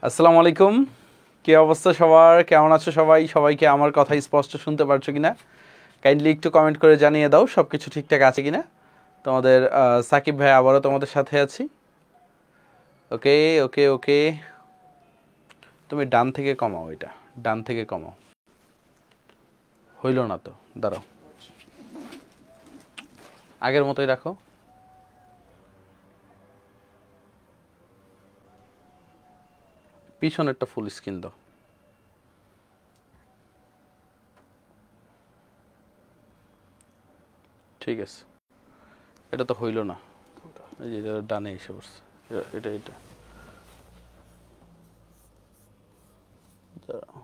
আসসালামু আলাইকুম। কি অবস্থা সবার? কেমন আছো সবাই? সবাইকে আমার কথা স্পষ্ট শুনতে পারছো কিনা? কাইন্ডলি একটু কমেন্ট করে জানিয়ে দাও সব কিছু ঠিকঠাক আছে কিনা। তোমাদের সাকিব ভাই আবারও তোমাদের সাথে আছি। ওকে ওকে ওকে, তুমি ডান থেকে কমাও, এটা ডান থেকে কমাও। হইল না তো, দাঁড়াও, আগের মতোই রাখো। পিছনেরটা ফুল স্ক্রিন দাও। ঠিক আছে, এটা তো হইল না। এই যে এটা ডানে এসে পড়ছে, এটা এটা দাঁড়াও।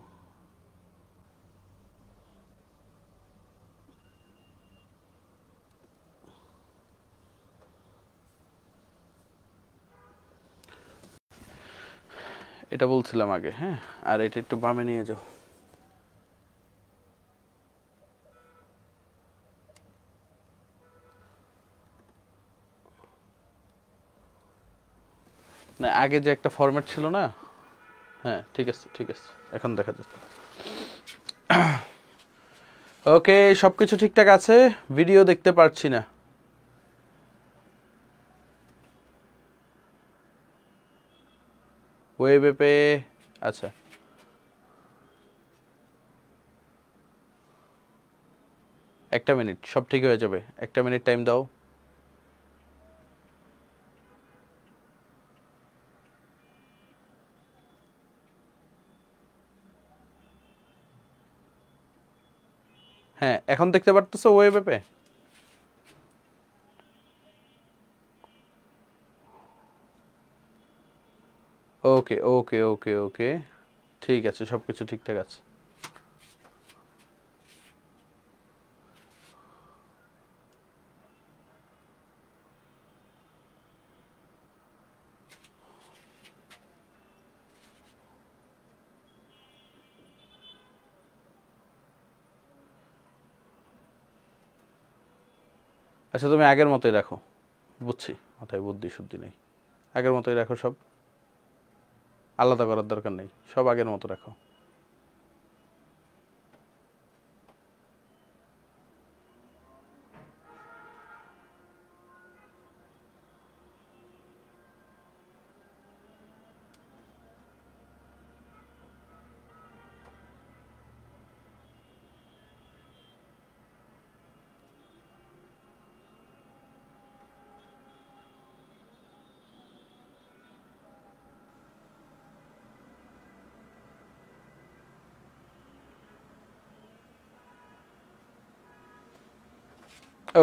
এটা বলছিলাম আগে, হ্যাঁ। আর এটা একটু বামে নিয়ে যাও। না, আগে যে একটা ফরম্যাট ছিল না। হ্যাঁ, ঠিক আছে ঠিক আছে, এখন দেখা যাচ্ছে। ওকে, সবকিছু ঠিকঠাক আছে। ভিডিও দেখতে পারছি না। ওয়েব অ্যাপে, আচ্ছা একটা মিনিট, সব ঠিক হয়ে যাবে। একটা মিনিট টাইম দাও। হ্যাঁ, এখন দেখতে পারতেছো ওয়েব অ্যাপে? ওকে ওকে ওকে ওকে, ঠিক আছে, সবকিছু ঠিকঠাক আছে। আচ্ছা, তুমি আগের মতোই রাখো। বুঝছি, মাথায় বুদ্ধি শুদ্ধি নেই। আগের মতোই রাখো সব, আলাদা করার দরকার নেই, সব আগের মতো রাখো।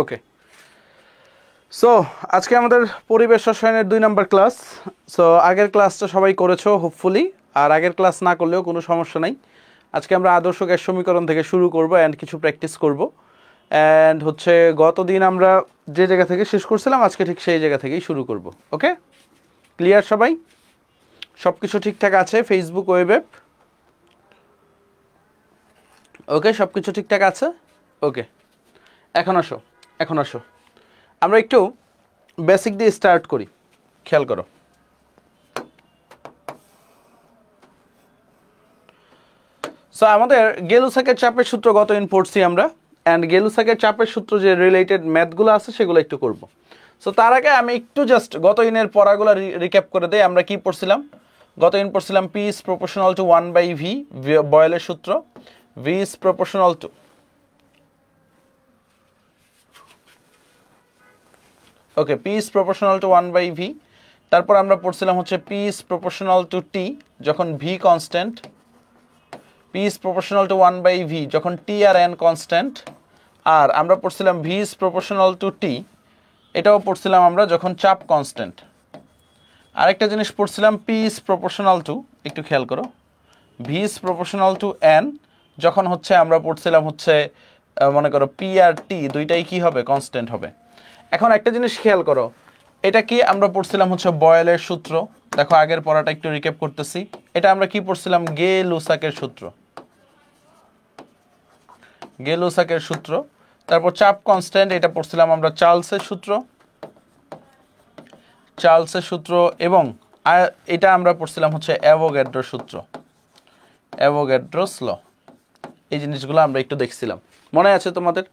ওকে, সো আজকে আমাদের পরিবেশ রসায়নের 2 নম্বর ক্লাস। সো আগের ক্লাসটা সবাই করেছো হোপফুলি, আর আগের ক্লাস না করলেও কোনো সমস্যা নাই। আজকে আমরা আদর্শ গ্যাস সমীকরণ থেকে শুরু করব অ্যান্ড কিছু প্র্যাকটিস করব। অ্যান্ড হচ্ছে গতদিন আমরা যে জায়গা থেকে শেষ করছিলাম আজকে ঠিক সেই জায়গা থেকেই শুরু করব। ওকে, ক্লিয়ার সবাই? সব কিছু ঠিকঠাক আছে? ফেসবুক ওয়েব অ্যাপ ওকে, সব কিছু ঠিকঠাক আছে। ওকে, এখন আসো, এখন আসো, আমরা একটু বেসিক দিয়ে স্টার্ট করি। খেয়াল করো, সো আমাদের গেলুসাকের চাপের সূত্র গতদিন পড়ছি আমরা, অ্যান্ড গেলুসাকের চাপের সূত্র যে রিলেটেড ম্যাথগুলো আছে সেগুলো একটু করব। সো তার আগে আমি একটু জাস্ট গতদিনের পড়াগুলো রিক্যাপ করে দেই। আমরা কি পড়ছিলাম? গতদিন পড়ছিলাম P is proportional two 1/v, বয়েলের সূত্র। V is proportional two, okay, P is proportional two 1/v। তারপর আমরা পড়ছিলাম হচ্ছে পি ইজ প্রপোর্শনাল টু টি যখন V constant, P is proportional two 1/v যখন টি আর এন কনস্ট্যান্ট। আর আমরা পড়ছিলাম ভি ইজ প্রপোর্শনাল টু টি, এটাও পড়ছিলাম আমরা যখন চাপ কনস্ট্যান্ট। আরেকটা জিনিস পড়ছিলাম পি ইজ প্রপোর্শনাল টু, একটু খেয়াল করো, V is proportional two N যখন হচ্ছে আমরা পড়ছিলাম হচ্ছে মনে করো পি আর টি দুইটাই কি হবে? কনস্ট্যান্ট হবে। এখন একটা জিনিস খেয়াল করো, এটা কি আমরা পড়ছিলাম হচ্ছে বয়েলের সূত্র। দেখো আগের পড়াটা একটু রিক্যাপ করতেছি। এটা আমরা কি পড়ছিলাম? গে-লুসাকের সূত্র, গে-লুসাকের সূত্র। তারপর চাপ কনস্ট্যান্ট, এটা পড়ছিলাম আমরা চার্লসের সূত্র, চার্লসের সূত্র। এবং আর এটা আমরা পড়ছিলাম হচ্ছে অ্যাভোগাড্রো সূত্র, অ্যাভোগাড্রোস ল। এই জিনিসগুলো আমরা একটু দেখছিলাম, মনে আছে তোমাদের?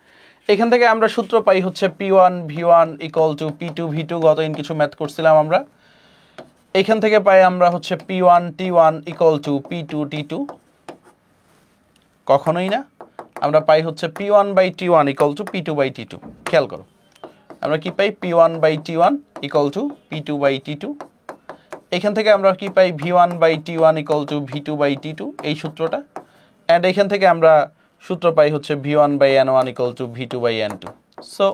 এখান থেকে আমরা সূত্র পাই হচ্ছে P1 V1 equal to P2 V2, গতদিন কিছু ম্যাথ করছিলাম আমরা। এখান থেকে পাই আমরা হচ্ছে P1 T1 equal to P2 T2, কখনোই না। আমরা পাই হচ্ছে P1 by T1 equal to P2 by T2। খেয়াল করো, আমরা কি পাই? P1 by T1 equal to P2 by T2। এখান থেকে আমরা কি পাই? V1 by T1 equal to V2 by T2, এই সূত্রটা। অ্যান্ড এখান থেকে আমরা সূত্র পাই হচ্ছে V1 by N1 equal to V2 by N2। So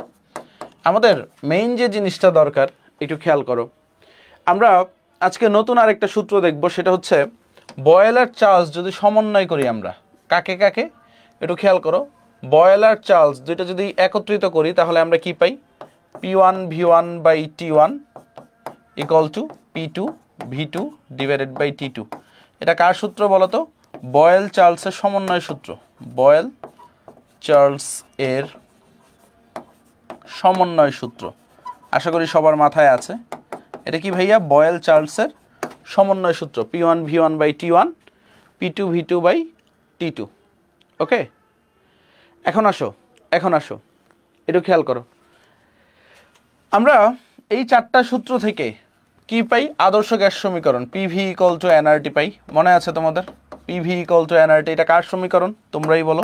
আমাদের মেইন যে জিনিসটা দরকার, একটু খেয়াল করো, আমরা আজকে নতুন আরেকটা সূত্র দেখব, সেটা হচ্ছে বয়েলার চার্লস যদি সমন্বয় করি আমরা, কাকে কাকে একটু খেয়াল করো। বয়েলার চার্লস দুইটা যদি একত্রিত করি তাহলে আমরা কি পাই? P1 V1 by T1 equal to P2 V2 divided by T2। এটা কার সূত্র বলো তো? বয়েল চার্লসের সমন্বয় সূত্র, বয়েল চার্লস এর সমন্বয় সূত্র। আশা করি সবার মাথায় আছে। এটা কি ভাইয়া? বয়েল চার্লসের সমন্বয় সূত্র, P1 V1 by T1 P2 V2 by T2। ওকে, এখন আসো একটু খেয়াল করো, আমরা এই চারটা সূত্র থেকে কি পাই? আদর্শ গ্যাস সমীকরণ PV ইকুয়াল টু nRT পাই। মনে আছে তোমাদের? PV ইকুয়াল টু nRT, এটা কার সমীকরণ তোমরাই বলো?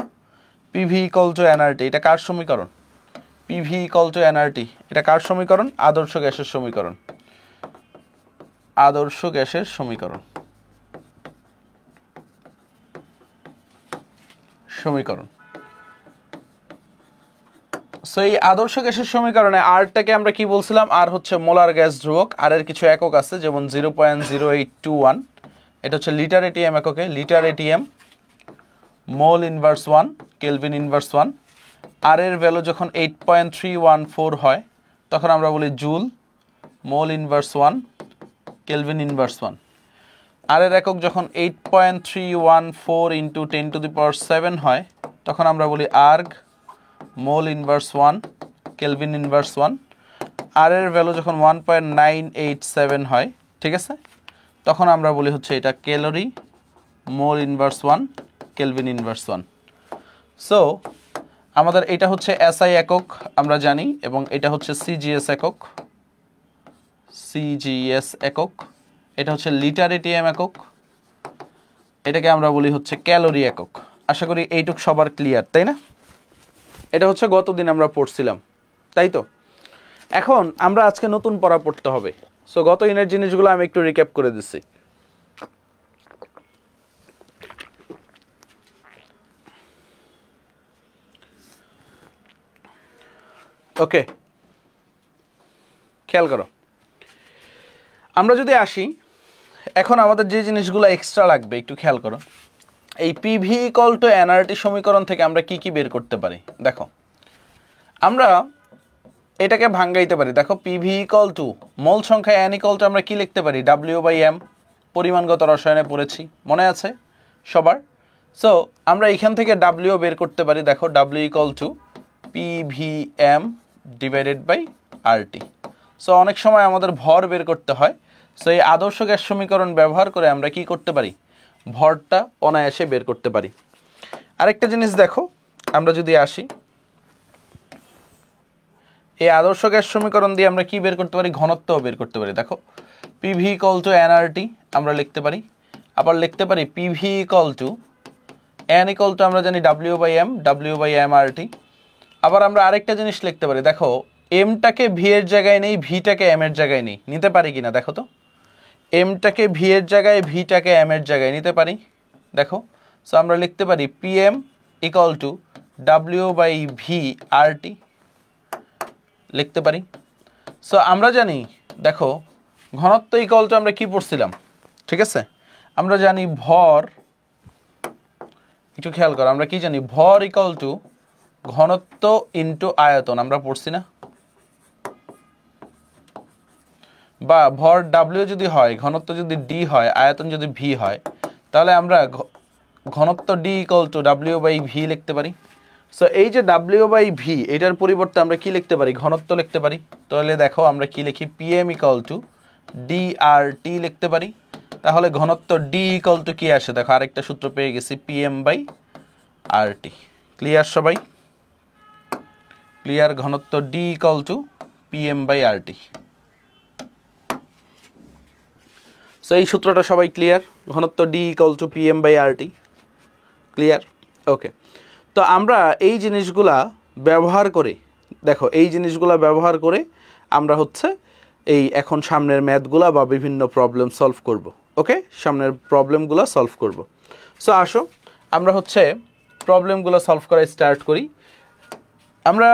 PV ইকুয়াল টু nRT, এটা কার সমীকরণ? PV ইকুয়াল টু nRT, এটা কার সমীকরণ? আদর্শ গ্যাসের সমীকরণ, আদর্শ গ্যাসের সমীকরণ। সো এই আদর্শ গ্যাসের সমীকরণে আরটাকে আমরা কি বলছিলাম? আর হচ্ছে মোলার গ্যাস ধ্রুবক। আর এর কিছু একক আছে, যেমন 0.0821, এটা হচ্ছে লিটার এটিএম এককে, litre ATM, mole inverse 1, kelvin inverse 1। আর এর ভ্যালু যখন 8.314 হয় তখন আমরা বলি joule, mole inverse 1, kelvin inverse 1। আর এর একক যখন 8.314 ইন্টু 10⁻⁷ হয় তখন আমরা বলি erg, mole inverse 1, kelvin inverse 1। আর এর ভ্যালু যখন 1.987 হয়, ঠিক আছে, তখন আমরা বলি হচ্ছে এটা calorie, mole inverse 1, kelvin inverse 1। So আমাদের এটা হচ্ছে এসআই একক আমরা জানি, এবং এটা হচ্ছে সিজিএস একক, সিজিএস একক। এটা হচ্ছে লিটার এটিএম একক, এটাকে আমরা বলি হচ্ছে ক্যালোরি একক। আশা করি এইটুক সবার ক্লিয়ার, তাই না? এটা হচ্ছে গতদিন আমরা পড়ছিলাম, তাই তো? এখন আমরা আজকে নতুন পড়া পড়তে হবে। সো গত দিনের জিনিসগুলো আমি একটু রিক্যাপ করে দিচ্ছি। ওকে, খেয়াল করো, আমরা যদি আসি এখন আমাদের যে জিনিসগুলো এক্সট্রা লাগবে একটু খেয়াল করো। এই PV ইকুয়াল টু nRT সমীকরণ থেকে আমরা কি কি বের করতে পারি? দেখো, আমরা এটাকে ভাঙাইতে পারি। দেখো, PV ইকুয়াল টু মোল সংখ্যা n ইকুয়াল টু আমরা কি লিখতে পারি? W/m, পরিমাণগত রসায়নে পড়েছি, মনে আছে সবার? সো আমরা এখান থেকে W বের করতে পারি। দেখো, W equal to PVm divided by RT। So অনেক সময় আমাদের ভর বের করতে হয়। সো এই আদর্শ গ্যাস সমীকরণ ব্যবহার করে আমরা কি করতে পারি? ভরটা অনায়াসে বের করতে পারি। আরেকটা জিনিস দেখো, আমরা যদি আসি এই আদর্শ গ্যাস সমীকরণ দিয়ে আমরা কি বের করতে পারি? ঘনত্বও বের করতে পারি। দেখো, PV ইকুয়াল টু nRT আমরা লিখতে পারি, আবার লিখতে পারি PV equal to n equal two আমরা জানি W/m, W/m/RT। আবার আমরা আরেকটা জিনিস লিখতে পারি। দেখো, এমটাকে ভি এর জায়গায় নেই, ভিটাকে এম এর জায়গায় নেই, নিতে পারি কিনা দেখো তো? এমটাকে ভি এর জায়গায়, ভিটাকে এম এর জায়গায় নিতে পারি। দেখো, সো আমরা লিখতে পারি PM ইকুয়াল টু W/v/RT লিখতে পারি। সো আমরা জানি, দেখো, ঘনত্ব ইকুয়াল টু আমরা কি পড়ছিলাম? ঠিক আছে, আমরা জানি ভর, একটু খেয়াল করো, আমরা কি জানি? ভর ইকুয়াল টু ঘনত্ব ইনটু আয়তন, আমরা পড়ছি না? বা ভর W যদি হয়, ঘনত্ব যদি D হয়, আয়তন যদি V হয়, তাহলে আমরা ঘনত্ব D ইকুয়াল টু W/v লিখতে পারি। সো এই যে W/v, এটার পরিবর্তে আমরা কি লিখতে পারি? ঘনত্ব লিখতে পারি। তাহলে দেখো আমরা কি লিখি? PM ইকুয়াল টু ডি আর টি লিখতে পারি। তাহলে ঘনত্ব ডি ইকুয়াল টু কি আসে দেখো, আরেকটা সূত্র পেয়ে গেছি, PM by R T. Clear সবাই? ক্লিয়ার? ঘনত্ব D equal to PM by R T. So এই সূত্রটা সবাই ক্লিয়ার? ঘনত্ব D equal to PM by R T. Clear? Okay. তো আমরা এই জিনিসগুলা ব্যবহার করে, দেখো এই জিনিসগুলা ব্যবহার করে আমরা হচ্ছে এই এখন সামনের ম্যাথগুলা বা বিভিন্ন প্রবলেম সলভ করব। ওকে, সামনের প্রবলেমগুলো সলভ করব। সো আসো আমরা হচ্ছে প্রবলেমগুলো সলভ করা স্টার্ট করি। আমরা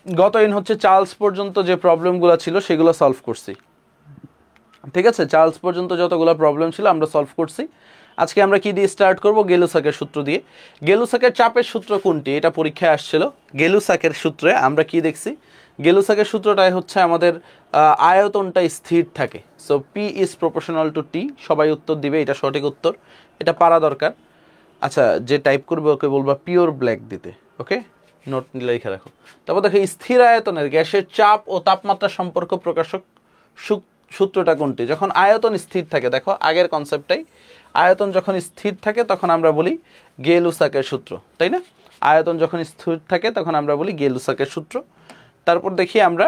গত দিন হচ্ছে চার্লস পর্যন্ত যে প্রবলেমগুলো ছিল সেগুলো সলভ করছি, ঠিক আছে? চার্লস পর্যন্ত যতগুলো প্রবলেম ছিল আমরা সলভ করছি। আজকে আমরা কি দিয়ে স্টার্ট করব? গেলুসাকের সূত্র দিয়ে। গেলুসাকের চাপের সূত্র কোনটি, এটা পরীক্ষায় আসছিল। গেলুসাকের সূত্রে আমরা কি দেখছি? গেলুসাকের সূত্রটাই হচ্ছে আমাদের আয়তনটা স্থির থাকে। So P is proportional to T. সবাই উত্তর দিবে, এটা সঠিক উত্তর, এটা পারা দরকার। আচ্ছা, যে টাইপ করবে ওকে বলবা পিওর ব্ল্যাক দিতে। ওকে, নোট লিখে রাখো। তারপর দেখো স্থির আয়তনের গ্যাসের চাপ ও তাপমাত্রা সম্পর্ক প্রকাশক সূত্রটা কোনটি? যখন আয়তন স্থির থাকে, দেখো আগের কনসেপ্টটাই, আয়তন যখন স্থির থাকে তখন আমরা বলি গেলুসাকের সূত্র, তাই না? আয়তন যখন স্থির থাকে তখন আমরা বলি গেলুসাকের সূত্র। তারপর দেখি আমরা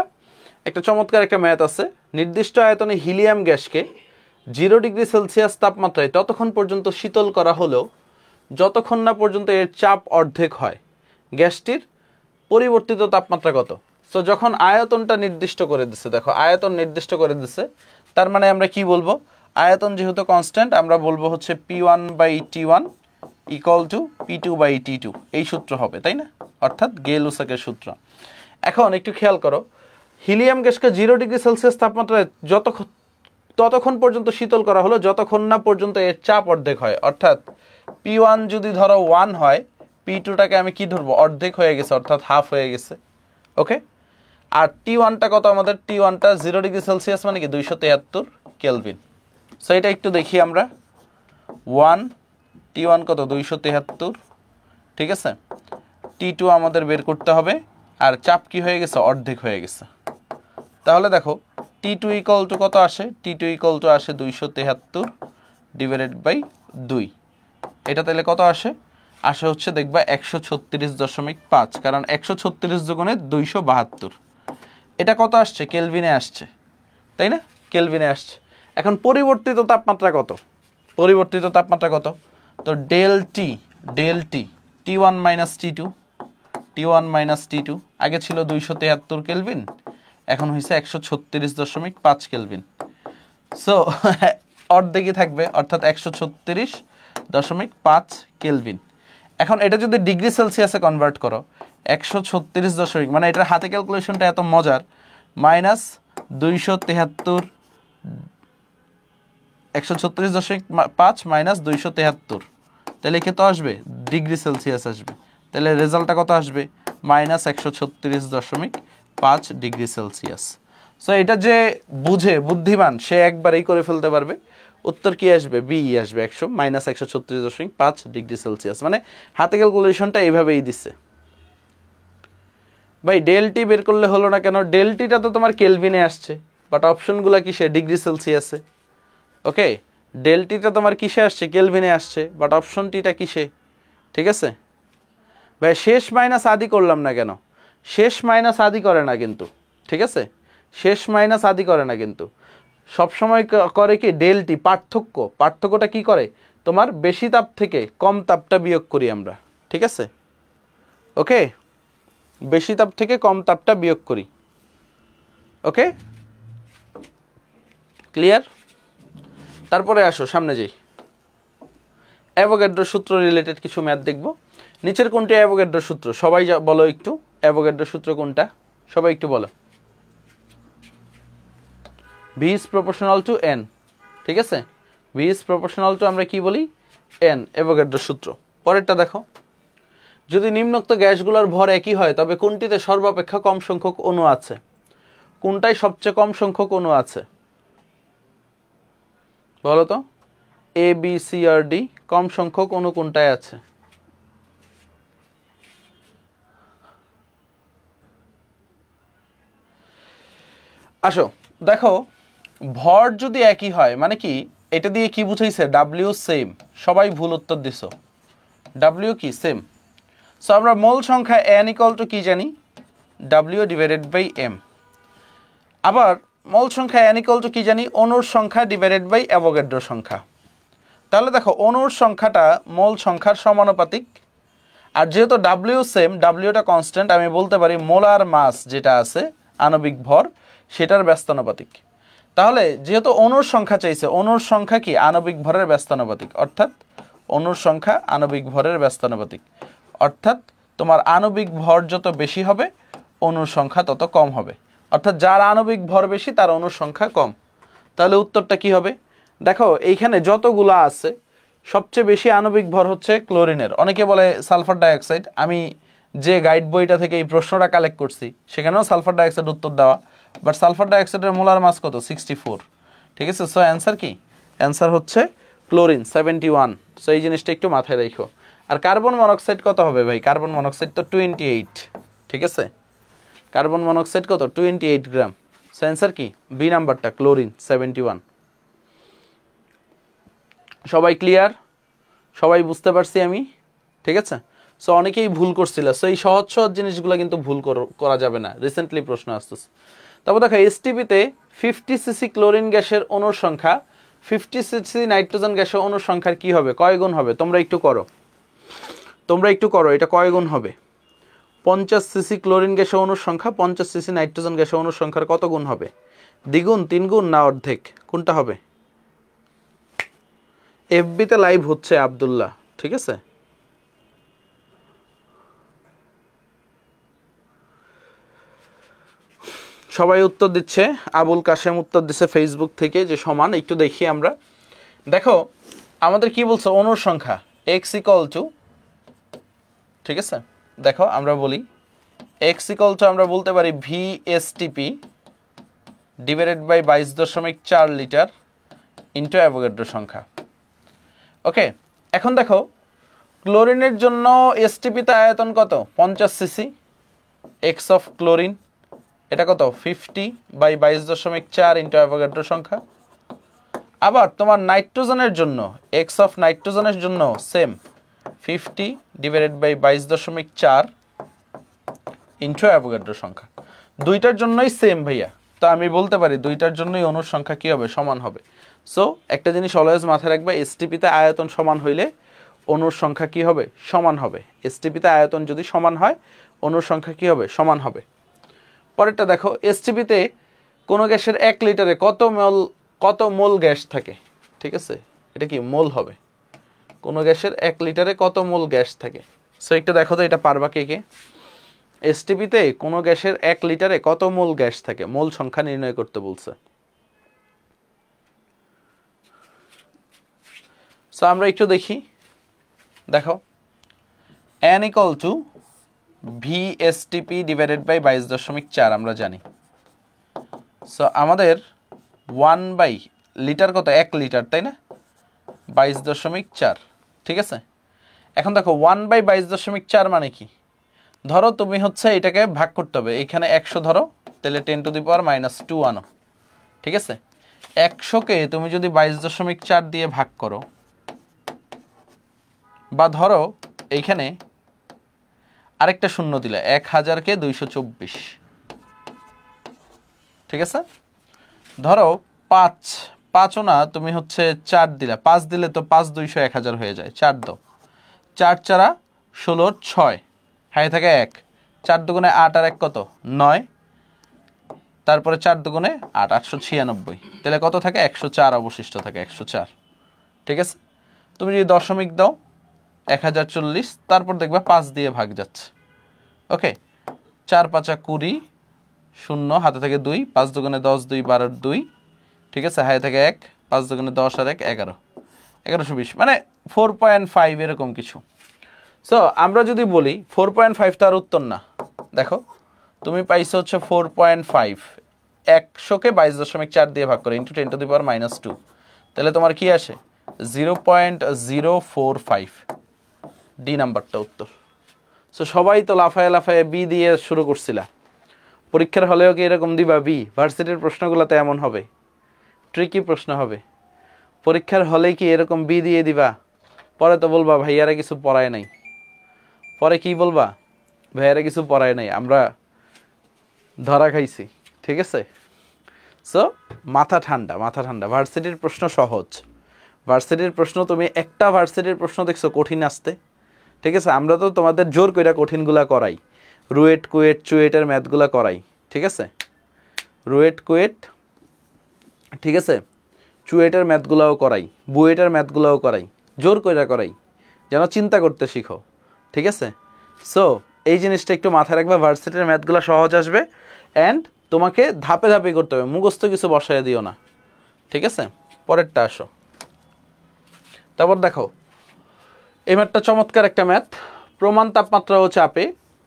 একটা চমৎকার একটা ম্যাথ আছে। নির্দিষ্ট আয়তনে হিলিয়াম গ্যাসকে 0 ডিগ্রি সেলসিয়াস তাপমাত্রায় ততক্ষণ পর্যন্ত শীতল করা হলেও যতক্ষণ না পর্যন্ত এর চাপ অর্ধেক হয়, গ্যাসটির পরিবর্তিত তাপমাত্রা কত? সো যখন আয়তনটা নির্দিষ্ট করে দিচ্ছে, দেখো আয়তন নির্দিষ্ট করে দিচ্ছে, তার মানে আমরা কি বলবো? আয়তন যেহেতু কনস্ট্যান্ট, আমরা বলবো হচ্ছে P1/T1 ইকুয়াল টু P2/T2। এই সূত্র হবে, তাই না? অর্থাৎ গেলুসাকের সূত্র। এখন একটু খেয়াল করো, হিলিয়াম গ্যাসকে 0 ডিগ্রি সেলসিয়াস তাপমাত্রায় ততক্ষণ পর্যন্ত শীতল করা হলো যতক্ষণ না পর্যন্ত এর চাপ অর্ধেক হয়। অর্থাৎ P1 যদি ধরো 1 হয়, P2টাকে আমি কি ধরবো? অর্ধেক হয়ে গেছে, অর্থাৎ হাফ হয়ে গেছে। ওকে, আর T1টা কত আমাদের? T1টা 0 ডিগ্রি সেলসিয়াস মানে কি 273 কেলভিন। সো এটা একটু দেখি আমরা। 1 T1 কত? 273, ঠিক আছে? T2 আমাদের বের করতে হবে, আর চাপ কি হয়ে গেছে? অর্ধেক হয়ে গেছে। তাহলে দেখো T2 ইকুয়াল টু কত আসে? T2 ইকুয়াল টু আসে 273 ডিভাইডেড বাই 2। এটা তাহলে কত আসে? আসে হচ্ছে দেখবা 136.5, কারণ 136 যোগনে 272। এটা কত আসছে? কেলভিনে আসছে, তাই না? কেলভিনে আসছে। এখন পরিবর্তিত তাপমাত্রা কত? পরিবর্তিত তাপমাত্রা কত? তো del T T1 minus T2 আগে ছিল 273 কেলভিন, এখন হয়েছে 136.5 কেলভিন। সো অর্ধেকই থাকবে, অর্থাৎ 136.5 কেলভিন। এখন এটা যদি ডিগ্রি সেলসিয়াসে কনভার্ট করো, 136 মানে এটার হাতে ক্যালকুলেশনটা এত মজার, মাইনাস 273, 136.5 মাইনাস 273, তাহলে কত আসবে? ডিগ্রি সেলসিয়াস আসবে। তাহলে রেজাল্টটা কত আসবে? Minus 136.5 degree Celsius. সো এটা যে বুঝে বুদ্ধিমান সে একবারেই করে ফেলতে পারবে। উত্তর কি আসবে? বি আসবে, মাইনাস 136.5 ডিগ্রি সেলসিয়াস। মানে হাতে ক্যালকুলেশনটা এইভাবেই দিচ্ছে। ভাই ডেলটি বের করলে হলো না কেন? ডেলটিটা তো তোমার কেলভিনে আসছে, বাট অপশনগুলো কিসে? ডিগ্রি সেলসিয়াসে। ওকে, ডেলটিটা তোমার কিসে আসছে? কেলভিনে আসছে, বাট অপশনটিটা কিসে? ঠিক আছে ভাই, শেষ মাইনাস আদি করলাম না কেন? শেষ মাইনাস আদি করে না কিন্তু, ঠিক আছে? শেষ মাইনাস আদি করে না কিন্তু, সবসময় করে কি? ডেলটি পার্থক্যটা কি করে? তোমার বেশি তাপ থেকে কম তাপটা বিয়োগ করি আমরা, ঠিক আছে? ওকে, বেশি তাপ থেকে কম তাপটা বিয়োগ করি। ওকে, ক্লিয়ার? তারপরে আসো সামনে যাই, অ্যাভোগাড্রো সূত্র রিলেটেড কিছু ম্যাথ দেখব। নিচের কোনটি অ্যাভোগাড্রো সূত্র? সবাই বলো একটু, অ্যাভোগাড্রো সূত্র কোনটা? সবাই একটু বলো। V is proportional to n, ঠিক আছে? V is proportional to আমরা কি বলি? n, অ্যাভোগাড্রো সূত্র। পরেরটা দেখো, যদি নিম্নোক্ত গ্যাসগুলোর ভর একই হয় তবে কোনটিতে সর্বাপেক্ষা কম সংখ্যক অণু আছে? কোনটায় সবচেয়ে কম সংখ্যক অণু আছে বলো তো? এ, বি, সি আর ডি, কম সংখ্যক অণু কোনটায় আছে? আসো দেখো, ভর যদি একই হয় মানে কি এটা দিয়ে কি বুঝাইছে ডাব্লিউ সেম সবাই ভুল উত্তর দিছো ডাব্লিউ কি সেম সো আমরা মোল সংখ্যা n ইকুয়াল টু কি জানি ডাব্লিউ ডিভাইডেড বাই m আবার মোল সংখ্যা n ইকুয়াল টু কি জানি অণুর সংখ্যা ডিভাইডেড বাই অ্যাভোগাড্রো সংখ্যা তাহলে দেখো অণুর সংখ্যাটা মোল সংখ্যার সমানুপাতিক আর যেহেতু ডাব্লিউ সেম ডাব্লিউটা কনস্ট্যান্ট আমি বলতে পারি মোলার মাস যেটা আছে আণবিক ভর সেটার ব্যস্তানুপাতিক তাহলে যেহেতু অণুর সংখ্যা চাইছে অণুর সংখ্যা কি আণবিক ভরের ব্যস্তানুপাতিক অর্থাৎ অণুর সংখ্যা আণবিক ভরের ব্যস্তানুপাতিক অর্থাৎ তোমার আণবিক ভর যত বেশি হবে অণুর সংখ্যা তত কম হবে অর্থাৎ যার আণবিক ভর বেশি তার অণুর সংখ্যা কম তাহলে উত্তরটা কি হবে দেখো এইখানে যতগুলা আছে সবচেয়ে বেশি আণবিক ভর হচ্ছে ক্লোরিনের অনেকে বলে সালফার ডাইঅক্সাইড আমি যে গাইড বইটা থেকে এই প্রশ্নটা কালেক্ট করছি সেখানেও সালফার ডাইঅক্সাইড উত্তর দেওয়া বাট সালফার ডাইঅক্সাইডের মোলার মাস কত 64 ঠিক আছে সো অ্যান্সার কি অ্যান্সার হচ্ছে ক্লোরিন 71 সো এই জিনিসটা একটু মাথায় রাখো আর কার্বন মনোক্সাইড কত হবে ভাই কার্বন মনোক্সাইড তো 28 ঠিক আছে কার্বন মনোক্সাইড কত 28 গ্রাম সো অ্যান্সার কি বি নাম্বারটা ক্লোরিন 71 সবাই ক্লিয়ার সবাই বুঝতে পারছি আমি ঠিক আছে সো অনেকেই ভুল করছিল সো এই সহজ সহজ জিনিসগুলো কিন্তু ভুল করা যাবে না রিসেন্টলি প্রশ্ন আসতেছে তারপর দেখো এসটিপিতে 50 সিসি ক্লোরিন গ্যাসের অণুর সংখ্যা 50 সিসি নাইট্রোজেন গ্যাসের অণুর সংখ্যার কি হবে কয় গুণ হবে তোমরা একটু করো এটা কয় গুণ হবে 50 সিসি ক্লোরিন গ্যাসের অণুর সংখ্যা 50 সিসি নাইট্রোজেন গ্যাসের অণুর সংখ্যার কত গুণ হবে দ্বিগুণ তিন গুণ না অর্ধেক কোনটা হবে এফবিতে লাইভ হচ্ছে আব্দুল্লাহ ঠিক আছে সবাই উত্তর দিচ্ছে আবুল কাশেম উত্তর দিচ্ছে ফেসবুক থেকে যে সমান একটু দেখি আমরা দেখো আমাদের কি বলছে অণুর সংখ্যা x ইকুয়াল টু ঠিক আছে দেখো আমরা বলি x ইকুয়াল টু আমরা বলতে পারি VSTP divided by 22.4 litre into Avogadro সংখ্যা ওকে এখন দেখো ক্লোরিনের জন্য এসটিপিতে আয়তন কত 50 সিসি এক্স অফ ক্লোরিন এটা কত 50 বাই 22.4 ইনটু অ্যাভোগাড্রো সংখ্যা আবার তোমার নাইট্রোজেনের জন্য এক্স অফ নাইট্রোজেনের জন্য same 50 divided by 22.4 into Avogadro সংখ্যা দুইটার জন্যই সেম ভাইয়া তো আমি বলতে পারি দুইটার জন্যই অণুর সংখ্যা কি হবে সমান হবে সো একটা জিনিস অলওয়েজ মাথায় রাখবে এসটিপিতে আয়তন সমান হইলে অণুর সংখ্যা কি হবে সমান হবে এসটিপিতে আয়তন যদি সমান হয় অণুর সংখ্যা কি হবে সমান হবে পরেরটা দেখো এসটিপিতে কোনো গ্যাসের 1 লিটারে কত মোল গ্যাস থাকে ঠিক আছে এটা কি মোল হবে কোনো গ্যাসের 1 লিটারে কত মোল গ্যাস থাকে সো একটা দেখো তো এটা পারবা কে এসটিপিতে কোনো গ্যাসের 1 লিটারে কত মোল গ্যাস থাকে মোল সংখ্যা নির্ণয় করতে বলছে সো আমরা একটু দেখি দেখো n equal to VSTP divided by 22.4 আমরা জানি সো আমাদের 1 বাই লিটার কত 1 লিটার তাই না 22.4 ঠিক আছে এখন দেখো 1 বাই 22.4 মানে কি ধরো তুমি হচ্ছে এটাকে ভাগ করতে হবে এখানে 100 ধরো তাহলে 10 টু দি পাওয়ার -2 আনো ঠিক আছে 100 কে তুমি যদি 22.4 দিয়ে ভাগ করো বা ধরো এইখানে আরেকটা শূন্য দিলে 1000 কে 224 ঠিক আছে ধরো 5 না তুমি হচ্ছে 4 দিলে 5 দিলে তো 5 200 1000 হয়ে যায় 4 দাও 4 4 16 6 হাই থাকে 1 4 দুগুণে 8 আর 1 কত 9 তারপরে 4 দুগুণে 8 896 তাহলে কত থাকে 104 অবশিষ্ট থাকে 104 ঠিক আছে তুমি যদি দশমিক দাও 1040 তারপর দেখবা 5 দিয়ে ভাগ যাচ্ছে ওকে 4 5 20 শূন্য হাতে থেকে 2 5 দুগুণে 10 2 12 2 ঠিক আছে হাতে থেকে 1 5 দুগুণে 10 আর 1 11 1120 মানে 4.5 এরকম কিছু সো আমরা যদি বলি 4.5 তার উত্তর না দেখো তুমি পাইছো হচ্ছে 4.5 100 কে 22.4 দিয়ে ভাগ করে ইনটু 10 টু দি পাওয়ার -2 তাহলে তোমার কি আসে 0.045 ডি নাম্বারটা উত্তর সো সবাই তো লাফায় বি দিয়ে শুরু করছিলা পরীক্ষার হলেও কি এরকম দিবা বি ভার্সিটির প্রশ্নগুলোতে এমন হবে ট্রিকি প্রশ্ন হবে। পরীক্ষার হলে কি এরকম বি দিয়ে দিবা, পরে তো বলবা ভাইয়ারা কিছু পড়ায় নাই। পরে কি বলবা, ভাইয়ারা কিছু পড়ায় নাই, আমরা ধরা খাইছি। ঠিক আছে, সো মাথা ঠান্ডা, মাথা ঠান্ডা। ভার্সিটির প্রশ্ন সহজ, ভার্সিটির প্রশ্ন তুমি একটা ভার্সিটির প্রশ্ন দেখছো কঠিন আসতে, ঠিক আছে? আমরা তো তোমাদের জোর কইরা কঠিনগুলা করাই, রুয়েট কুয়েট চুয়েটের ম্যাথগুলা করাই, ঠিক আছে? রুয়েট কুয়েট, ঠিক আছে, চুয়েটের ম্যাথগুলাও করাই, বুয়েটের ম্যাথগুলাও করাই, জোর কইরা করাই, যেন চিন্তা করতে শিখো, ঠিক আছে? সো এই জিনিসটা একটু মাথায় রাখবে, ভার্সিটির ম্যাথগুলো সহজ আসবে অ্যান্ড তোমাকে ধাপে ধাপে করতে হবে, মুখস্থ কিছু বসায় দিও না, ঠিক আছে? পরেরটা আসো। তারপর দেখো এই ম্যাথটা চমৎকার একটা ম্যাথ। প্রমাণ তাপমাত্রা ও চাপে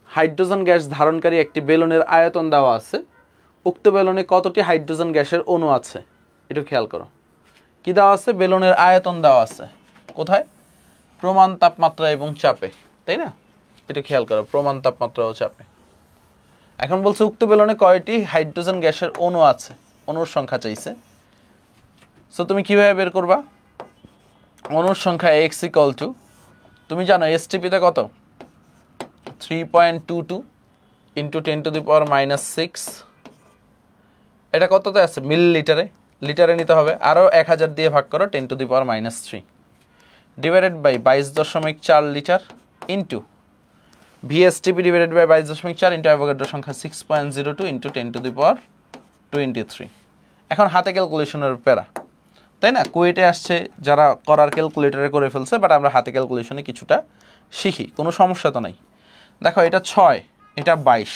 হাইড্রোজেন গ্যাস ধারণকারী একটি বেলুনের আয়তন দেওয়া আছে, উক্ত বেলুনে কতটি হাইড্রোজেন গ্যাসের অণু আছে? একটু খেয়াল করো, কি দেওয়া আছে? বেলুনের আয়তন দেওয়া আছে, কোথায়? প্রমাণ তাপমাত্রা এবং চাপে, তাই না? একটু খেয়াল করো, প্রমাণ তাপমাত্রা ও চাপে। এখন বলছে উক্ত বেলুনে কয়টি হাইড্রোজেন গ্যাসের অণু আছে, অণুর সংখ্যা চাইছে। সো তুমি কিভাবে বের করবা? অণুর সংখ্যা x ইকুয়াল টু, তুমি জানো এসটিপিতে কত? 3.22 ইন্টু 10⁻⁻6। এটা কততে আছে? মিলিলিটারে, লিটারে নিতে হবে, আরও 1000 দিয়ে ভাগ করো 10⁻³ divided by 22.4 litre into VSTP divided by 22.4 into Avogadro সংখ্যা 6.02 ইন্টু 10⁻23। এখন হাতে ক্যালকুলেশনের প্যারা, তাই না? কুয়েটে আসছে, যারা করার ক্যালকুলেটরে করে ফেলছে, বাট আমরা হাতে ক্যালকুলেশনে কিছুটা শিখি, কোনো সমস্যা তো নাই। দেখো এটা 6, এটা 22,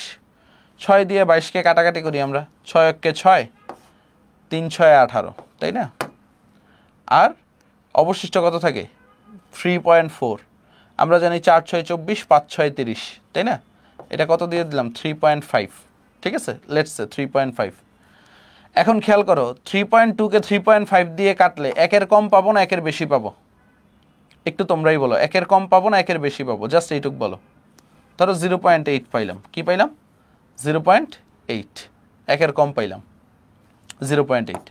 6 দিয়ে 22কে কাটাকাটি করি আমরা, 6 কে 6, 3 6 18, তাই না? আর অবশিষ্ট কত থাকে? 3.4। আমরা জানি 4 6 24, 5 6 30, তাই না? এটা কত দিয়ে দিলাম? 3.5, ঠিক আছে, লেটস সে 3.5। এখন খেয়াল করো 3.2কে 3.5 দিয়ে কাটলে একের কম পাবো না একের বেশি পাবো? একটু তোমরাই বলো, একের কম পাবো না একের বেশি পাবো? জাস্ট এইটুক বলো। ধরো 0.8 পাইলাম, কি পাইলাম? 0.8, একের কম পাইলাম 0.8।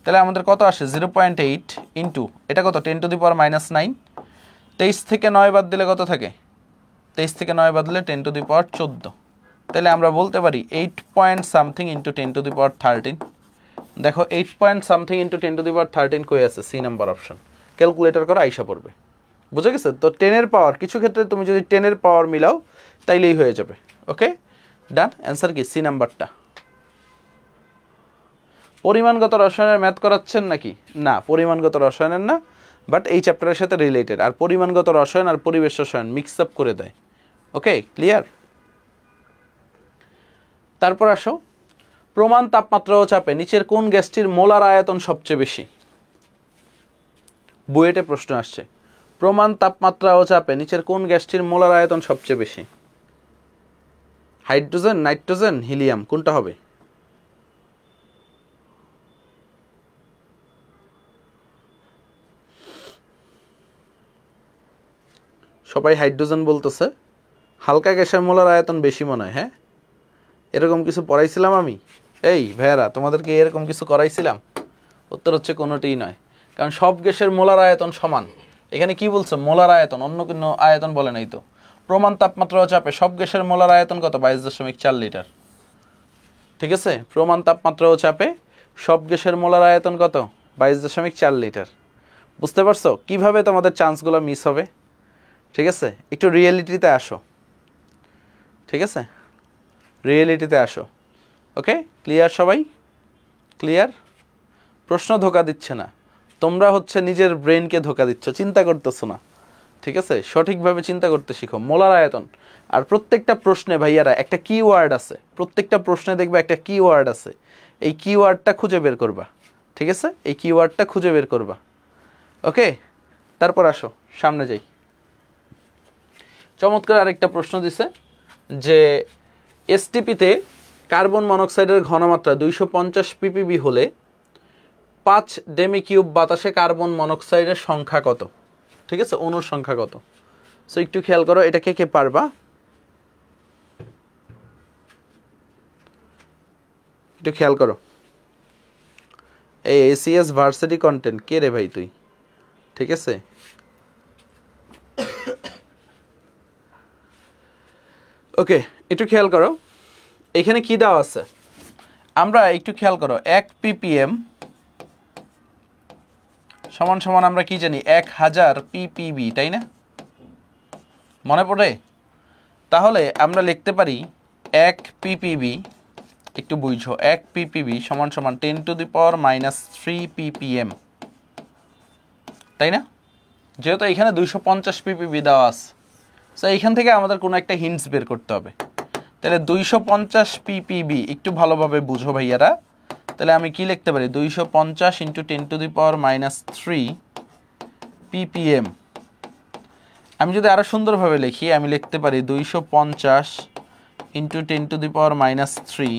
তাহলে আমাদের কত আসে? 0.8 ইন্টু এটা কত? 10⁻⁻9। 23 থেকে 9 বাদ দিলে কত থাকে? 23 থেকে 9 বাদ দিলে 10⁻14। তাহলে আমরা বলতে পারি 8 পয়েন্ট সামথিং ইন্টু 10⁻13। দেখো 8 পয়েন্ট সামথিং ইন্টু 10⁻13 কই আছে? C number option. ক্যালকুলেটর করে আইসা পড়বে, বুঝে গেছে তো? 10-এর পাওয়ার, কিছু ক্ষেত্রে তুমি যদি 10-এর পাওয়ার মিলাও তাইলেই হয়ে যাবে। ওকে, ডান। অ্যান্সার কি? সি নাম্বারটা। পরিমাণগত রসায়নের ম্যাথ করাচ্ছেন নাকি? না, পরিমাণগত রসায়নের না, বাট এই চ্যাপ্টারের সাথে রিলেটেড। আর পরিমাণগত রসায়ন আর পরিবেশ রসায়ন মিক্স আপ করে দেয়। ওকে, ক্লিয়ার? তারপর আসো, প্রমাণ তাপমাত্রা ও চাপে নিচের কোন গ্যাসটির মোলার আয়তন সবচেয়ে বেশি? বুয়েটে প্রশ্ন আসছে, প্রমাণ তাপমাত্রা ও চাপে নিচের কোন গ্যাসটির মোলার আয়তন সবচেয়ে বেশি? হাইড্রোজেন, নাইট্রোজেন, হিলিয়াম, কোনটা হবে? সবাই হাইড্রোজেন বলতেছে। হালকা গ্যাসের মোলার আয়তন বেশি মনে হয়। হ্যাঁ, এরকম কিছু পড়াইছিলাম আমি? এই ভাইয়ারা, তোমাদেরকে এরকম কিছু করাইছিলাম? উত্তর হচ্ছে কোনোটিই নয়, কারণ সব গ্যাসের মোলার আয়তন সমান। এখানে কি বলছে? মোলার আয়তন, অন্য কোনো আয়তন বলে নাই তো। প্রমাণ তাপমাত্রা ও চাপে সব গ্যাসের মোলার আয়তন কত? 22.4 লিটার। ঠিক আছে, প্রমাণ তাপমাত্রা ও চাপে সব গ্যাসের মোলার আয়তন কত? 22.4 লিটার। বুঝতে পারছো কিভাবে তোমাদের চান্সগুলো মিস হবে? ঠিক আছে, একটু রিয়েলিটিতে আসো। ঠিক আছে, রিয়েলিটিতে আসো। ওকে, ক্লিয়ার সবাই? ক্লিয়ার? প্রশ্ন ধোকা দিচ্ছে না, তোমরা হচ্ছে নিজের ব্রেনকে ধোকা দিচ্ছ, চিন্তা করতেছো না। ঠিক আছে, সঠিকভাবে চিন্তা করতে শিখো। মোলার আয়তন, আর প্রত্যেকটা প্রশ্নে ভাইয়ারা একটা কিওয়ার্ড আছে, প্রত্যেকটা প্রশ্নে দেখবে একটা কিওয়ার্ড আছে, এই কিওয়ার্ডটা খুঁজে বের করবা। ঠিক আছে, এই কিওয়ার্ডটা খুঁজে বের করবা। ওকে, তারপর আসো সামনে যাই। চমৎকার আরেকটা প্রশ্ন দিছে যে এসটিপিতে কার্বন মনোক্সাইডের ঘনমাত্রা 250 ppb হলে 5 ডেমি কিউব বাতাসে কার্বন মনোক্সাইডের সংখ্যা কত? ঠিক আছে, অণুর সংখ্যা কত? সো একটু খেয়াল করো, এটা কে কে পারবা? একটু খেয়াল করো, এই এসিএস ভার্সিটি কন্টেন্ট কে রে ভাই তুই? ঠিক আছে, ওকে একটু খেয়াল করো এখানে কি দেওয়া আছে, আমরা একটু খেয়াল করো 1 ppm সমান সমান আমরা কি জানি 1000 ppb, তাই না? মনে পড়ে? তাহলে আমরা লিখতে পারি 1 ppb, একটু বুঝো, 1 ppb সমান সমান 10 to the power -3 ppm, তাই না? যেহেতু এখানে 250 ppb দেওয়া আছে, সো এইখান থেকে আমাদের কোনো একটা হিন্টস বের করতে হবে। তাহলে 250 ppb একটু ভালোভাবে বুঝো ভাইয়ারা, তাহলে আমি কি লিখতে পারি 250 × 10 to the power -3 ppm। আমি যদি আরো সুন্দরভাবে লিখি আমি লিখতে পারি 250 × 10 to the power -3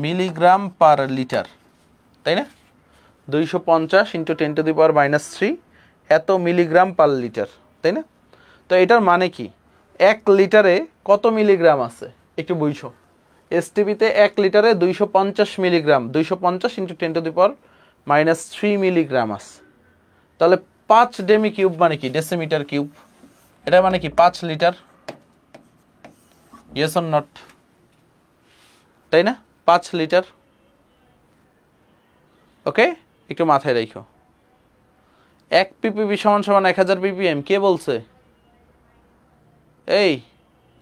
milligram per litre, তাই না? 250 × 10 to the power -3 এত মিলিগ্রাম পার লিটার, তাই না? তো এটার মানে কি 1 লিটারে কত মিলিগ্রাম আছে একটু বুঝো। এসটিপিতে 1 লিটারে 250 milligram, 250 × 10 to the power -3 milligram আছে। তাহলে 5 ডেমি কিউব মানে কি ডেসিমিটার কিউব, এটা মানে কি 5 লিটার, ইয়েস অর নট, তাই না? 5 লিটার, ওকে একটু মাথায় রাখো। 1 ppb সমান সমান 1000 ppm কে বলছে? এই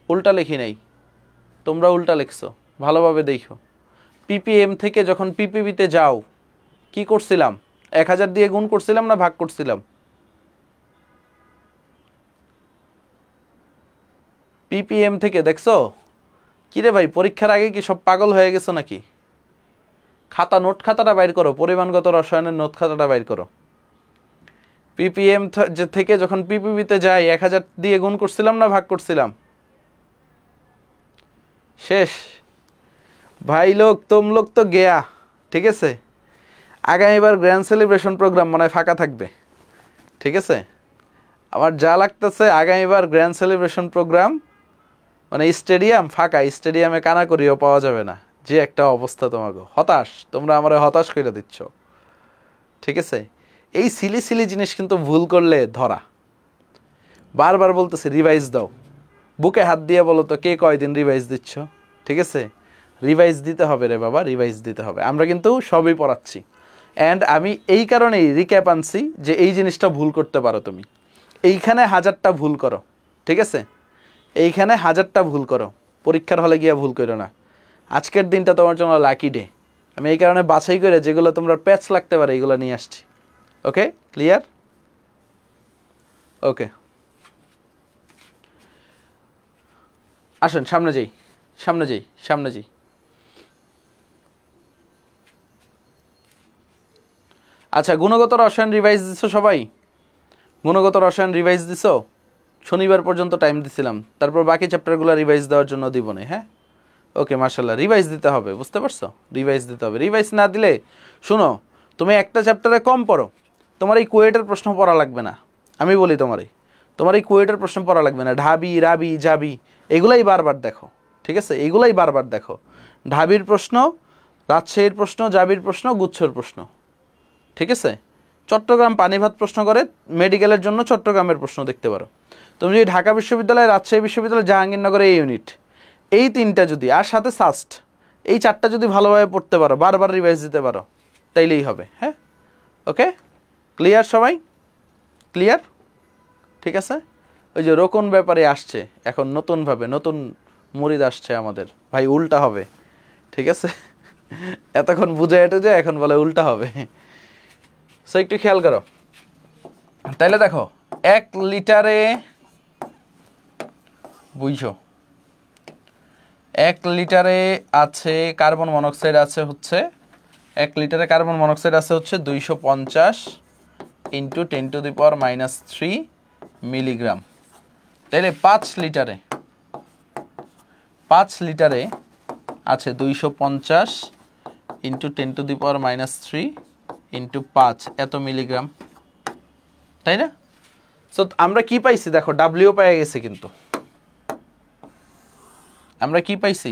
উল্টা লিখি নাই, তোমরা উল্টা লিখছো, ভালোভাবে দেখো। ppm থেকে যখন ppb তে যাও কি করছিলাম? 1000 দিয়ে গুণ করছিলাম না ভাগ করছিলাম? ppm থেকে দেখছো কি রে ভাই, পরীক্ষার আগে কি সব পাগল হয়ে গেছো নাকি? খাতা নোট খাতাটা বাইর করো, পরিমাণগত রসায়নের নোট খাতাটা বাইর করো। ppm থেকে যখন ppb তে যাই 1000 দিয়ে গুণ করছিলাম না ভাগ করছিলাম? শেষ ভাই লোক, তুম লোক তো গেয়া, ঠিক আছে? আগামীবার গ্র্যান্ড সেলিব্রেশন প্রোগ্রাম মনে হয় ফাঁকা থাকবে, ঠিক আছে? আমার যা লাগতেছে আগামীবার গ্র্যান্ড সেলিব্রেশন প্রোগ্রাম মানে স্টেডিয়াম ফাঁকা, স্টেডিয়ামে কানাকড়িও পাওয়া যাবে না, যে একটা অবস্থা। তোমাকে হতাশ, তোমরা আমার হতাশ করে দিচ্ছ, ঠিক আছে? এই সিলি সিলি জিনিস কিন্তু ভুল করলে ধরা। বারবার বলতেছি রিভাইজ দাও, বুকে হাত দিয়ে বলো তো কে কয়দিন রিভাইজ দিচ্ছ, ঠিক আছে? রিভাইজ দিতে হবে রে বাবা, রিভাইজ দিতে হবে। আমরা কিন্তু সবই পড়াচ্ছি, অ্যান্ড আমি এই কারণেই রিক্যাপ আনছি যে এই জিনিসটা ভুল করতে পারো তুমি। এইখানে 1000টা ভুল করো, ঠিক আছে? এইখানে 1000টা ভুল করো, পরীক্ষার হলে গিয়া ভুল করো না। আজকের দিনটা তোমার জন্য লাকি ডে, আমি এই কারণে বাছাই করে যেগুলো তোমরা প্যাচ লাগতে পারে এগুলো নিয়ে আসছি। Okay clear? ওকে আসেন সামনে যাই, সামনে যাই, সামনে যাই। আচ্ছা, গুণগত রসায়ন রিভাইজ দিছো সবাই? গুণগত রসায়ন রিভাইজ দিছো? শনিবার পর্যন্ত টাইম দিছিলাম, তারপর বাকি চ্যাপ্টারগুলো রিভাইজ দেওয়ার জন্য দিব না, হ্যাঁ? ওকে মাশাআল্লাহ, রিভাইজ দিতে হবে, বুঝতে পারছো? রিভাইজ দিতে হবে। রিভাইজ না দিলে শুনো, তুমি একটা চ্যাপ্টারে কম পড়ো, তোমার এই কুয়েটের প্রশ্ন পড়া লাগবে না। আমি বলি তোমার এই কুয়েটের প্রশ্ন পড়া লাগবে না। ঢাবি, রাবি, জাবি এগুলাই বারবার দেখো, ঠিক আছে? এগুলাই বারবার দেখো। ঢাবির প্রশ্ন, রাজশাহীর প্রশ্ন, জাবির প্রশ্ন, গুচ্ছর প্রশ্ন, ঠিক আছে? চট্টগ্রাম পানিভাত প্রশ্ন করে, মেডিকেলের জন্য চট্টগ্রামের প্রশ্ন দেখতে পারো। তুমি যদি ঢাকা বিশ্ববিদ্যালয়, রাজশাহী বিশ্ববিদ্যালয়, জাহাঙ্গীরনগরে এই ইউনিট, এই 3টা যদি, আর সাথে সাস্ট, এই 4টা যদি ভালোভাবে পড়তে পারো, বারবার রিভাইজ দিতে পারো, তাইলেই হবে। হ্যাঁ ওকে ক্লিয়ার সবাই? ক্লিয়ার? ঠিক আছে। ওই যে রোকন ব্যাপারে আসছে এখন নতুনভাবে, নতুন মুরিদ আসছে আমাদের, ভাই উল্টা হবে, ঠিক আছে? এতক্ষণ বুঝে এটে যে এখন বলে উল্টা হবে। সো একটু খেয়াল করো, তাইলে দেখো 1 লিটারে, বুঝছো, 1 লিটারে আছে কার্বন মনোক্সাইড আছে হচ্ছে, 1 লিটারে কার্বন মনোক্সাইড আছে হচ্ছে 250 × 10⁻³ মিলিগ্রাম। তাইলে 5 লিটারে আছে 250 × 10⁻³ × 5 এত মিলিগ্রাম, তাই না? সো আমরা কি পাইছি দেখো, ডাব্লিউ পেয়ে গেছে, কিন্তু আমরা কি পাইছি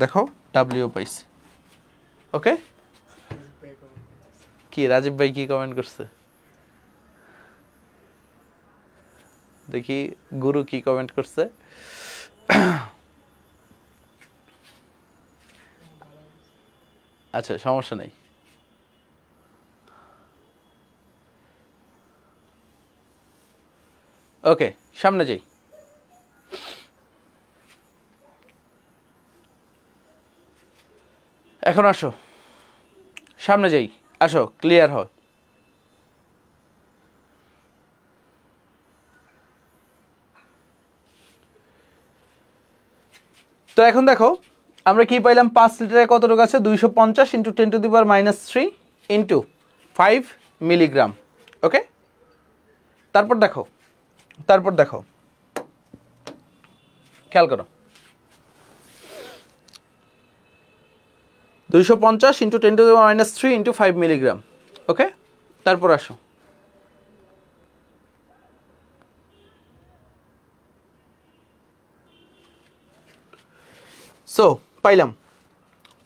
দেখো, ডাব্লিউ পাইছি। ওকে কি রাজীব ভাই কি কমেন্ট করছে দেখি, গুরু কি কমেন্ট করছে। আচ্ছা সমস্যা নেই। ওকে সামনে যাই। এখন আসো সামনে যাই, আসো ক্লিয়ার হয়। তো এখন দেখো আমরা কি পাইলাম, 5 লিটারে কতটুকু আছে, 250 ইন্টু 10⁻³ ইন্টু 5 মিলিগ্রাম। ওকে, তারপর দেখো খেয়াল করো, 250 ইন্টু 10⁻³ ইন্টু 5 মিলিগ্রাম। ওকে, তারপর আসো, সো পাইলাম।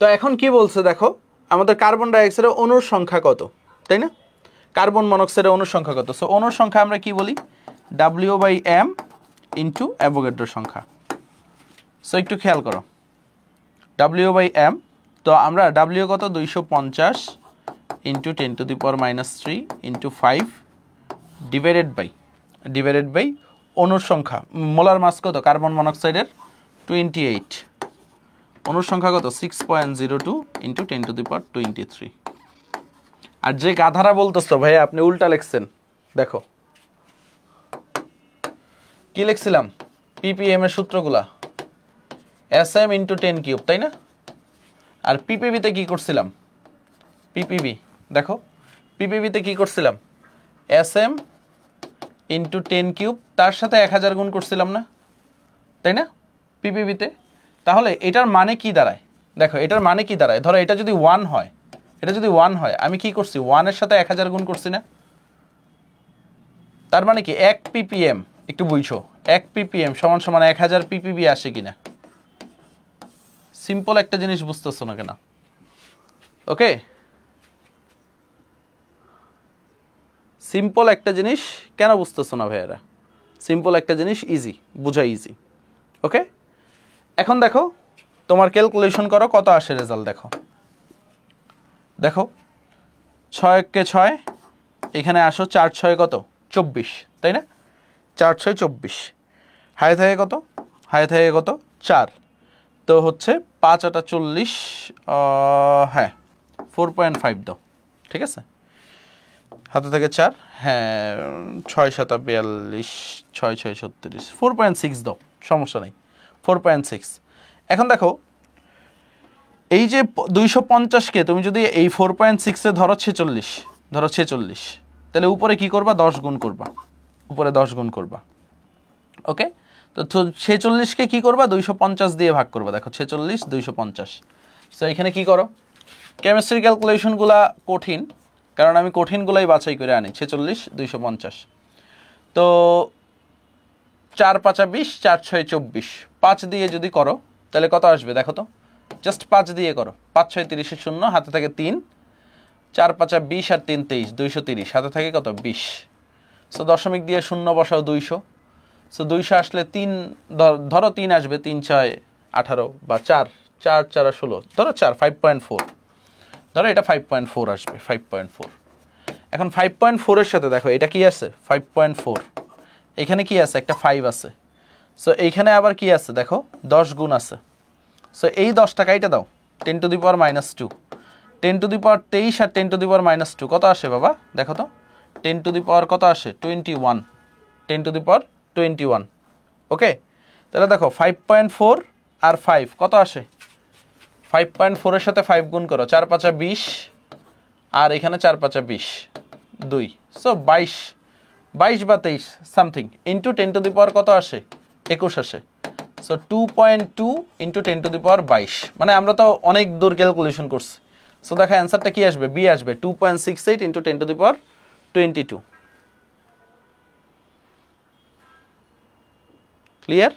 তো এখন কি বলছে দেখো, আমাদের কার্বন ডাইঅক্সাইডের অণুর সংখ্যা কত, তাই না? কার্বন মনোক্সাইডের অণুর সংখ্যা কত? সো অণুর সংখ্যা আমরা কি বলি, W/m ইন্টু অ্যাভোগাড্রোর সংখ্যা। সো একটু খেয়াল করো, W/m, তো আমরা W কত, 250 ইন্টু 10⁻³ ইন্টু 5 ডিভাইডেড বাই অণুর সংখ্যা, মোলার মাস কত কার্বন মনোক্সাইডের, 28, অণুর সংখ্যা কত, 6.02 ইন্টু 10⁻23। আর যে গাধারা বলতেছো ভাই আপনি উল্টা লিখছেন, দেখো কি লিখছিলাম, ppm এর সূত্রগুলা sm ইন্টু 10³ তাই না? আর ppb তে কি করছিলাম, ppb দেখো, ppb তে কি করছিলাম, sm ইন্টু 10³ তার সাথে 1000 গুণ করছিলাম না, তাই না ppb তে? তাহলে এটার মানে কি দাঁড়ায়, দেখো এটার মানে কি দাঁড়ায়, ধরো এটা যদি 1 হয়, আমি কি করছি, 1 এর সাথে 1000 গুণ করছি না? তার মানে কি 1 ppm, একটু বুঝছো, 1 ppm সমান সমান 1000 ppb আসে কিনা? সিম্পল একটা জিনিস বুঝতেছো না কেন? ওকে, সিম্পল একটা জিনিস কেন বুঝতেছো না ভাইয়ারা? সিম্পল একটা জিনিস ইজি, বুঝা ইজি। ওকে, এখন দেখো তোমার ক্যালকুলেশন করো কত আসে রেজাল্ট, দেখো 6 কে 6, এখানে আসো 4 6 কত, 24, তাই না? 4 6 24, হাই থাকে কত, 4, তো হচ্ছে 5 8 40, হ্যাঁ 4.5 দাও, ঠিক আছে, হাতে থেকে 4, হ্যাঁ 6 7 42, 6 6 36, 4.6 দাও, সমস্যা নেই 4.6। এখন দেখো এই যে 250 কে তুমি যদি এই 4.6 এ ধরো 46, তাহলে উপরে কি করবা, 10 গুণ করবা, উপরে 10 গুণ করবা। ওকে, তো 46 কে কি করবা, 250 দিয়ে ভাগ করবা, দেখো 46 250। সো এখানে কি করো, কেমিস্ট্রি ক্যালকুলেশনগুলা কঠিন, কারণ আমি কঠিনগুলাই বাছাই করে আনি। 46 250, তো 4 5 20, 4 6 24, 5 দিয়ে যদি করো তাহলে কত আসবে দেখো তো, জাস্ট 5 দিয়ে করো, 5 6 30 0, হাতে থাকে 3, 4 5 20 আর 3 23, 230, হাতে থাকে কত 20। সো দশমিক দিয়ে শূন্য বসাও 200, সো 200 আসলে 3, ধরো 3 আসবে, 3 6 18, বা 4 4 4 16, ধরো 4 5.4, ধরো এটা 5.4 আসবে, 5.4। এখন 5.4 এর সাথে দেখো এটা কি আছে, 5.4, এখানে কি আছে, একটা 5 আছে, সো এইখানে আবার কি আছে দেখো, 10 গুণ আছে, সো এই 10 টাকা এটা দাও, 10⁻², 10⁻23 আর 10⁻², কত আসে বাবা দেখো তো, 10 কত আসে, 21, 10⁻21। ওকে, তাহলে দেখো 5.4 আর 5 কত আসে, 5.4 এর সাথে 5 গুণ করো, 4 5 20, আর এখানে 4 5 20, 2, সো 22 বা 23 সামথিং, ইন্টু 10⁻, কত আসে, 21 আসে। সো 2.2 ইন্টু 10⁻22, মানে আমরা তো অনেক দূর ক্যালকুলেশন করছি। সো দেখো অ্যান্সারটা কি আসবে, বি আসবে, 2.68 ইন্টু 10⁻22। ক্লিয়ার?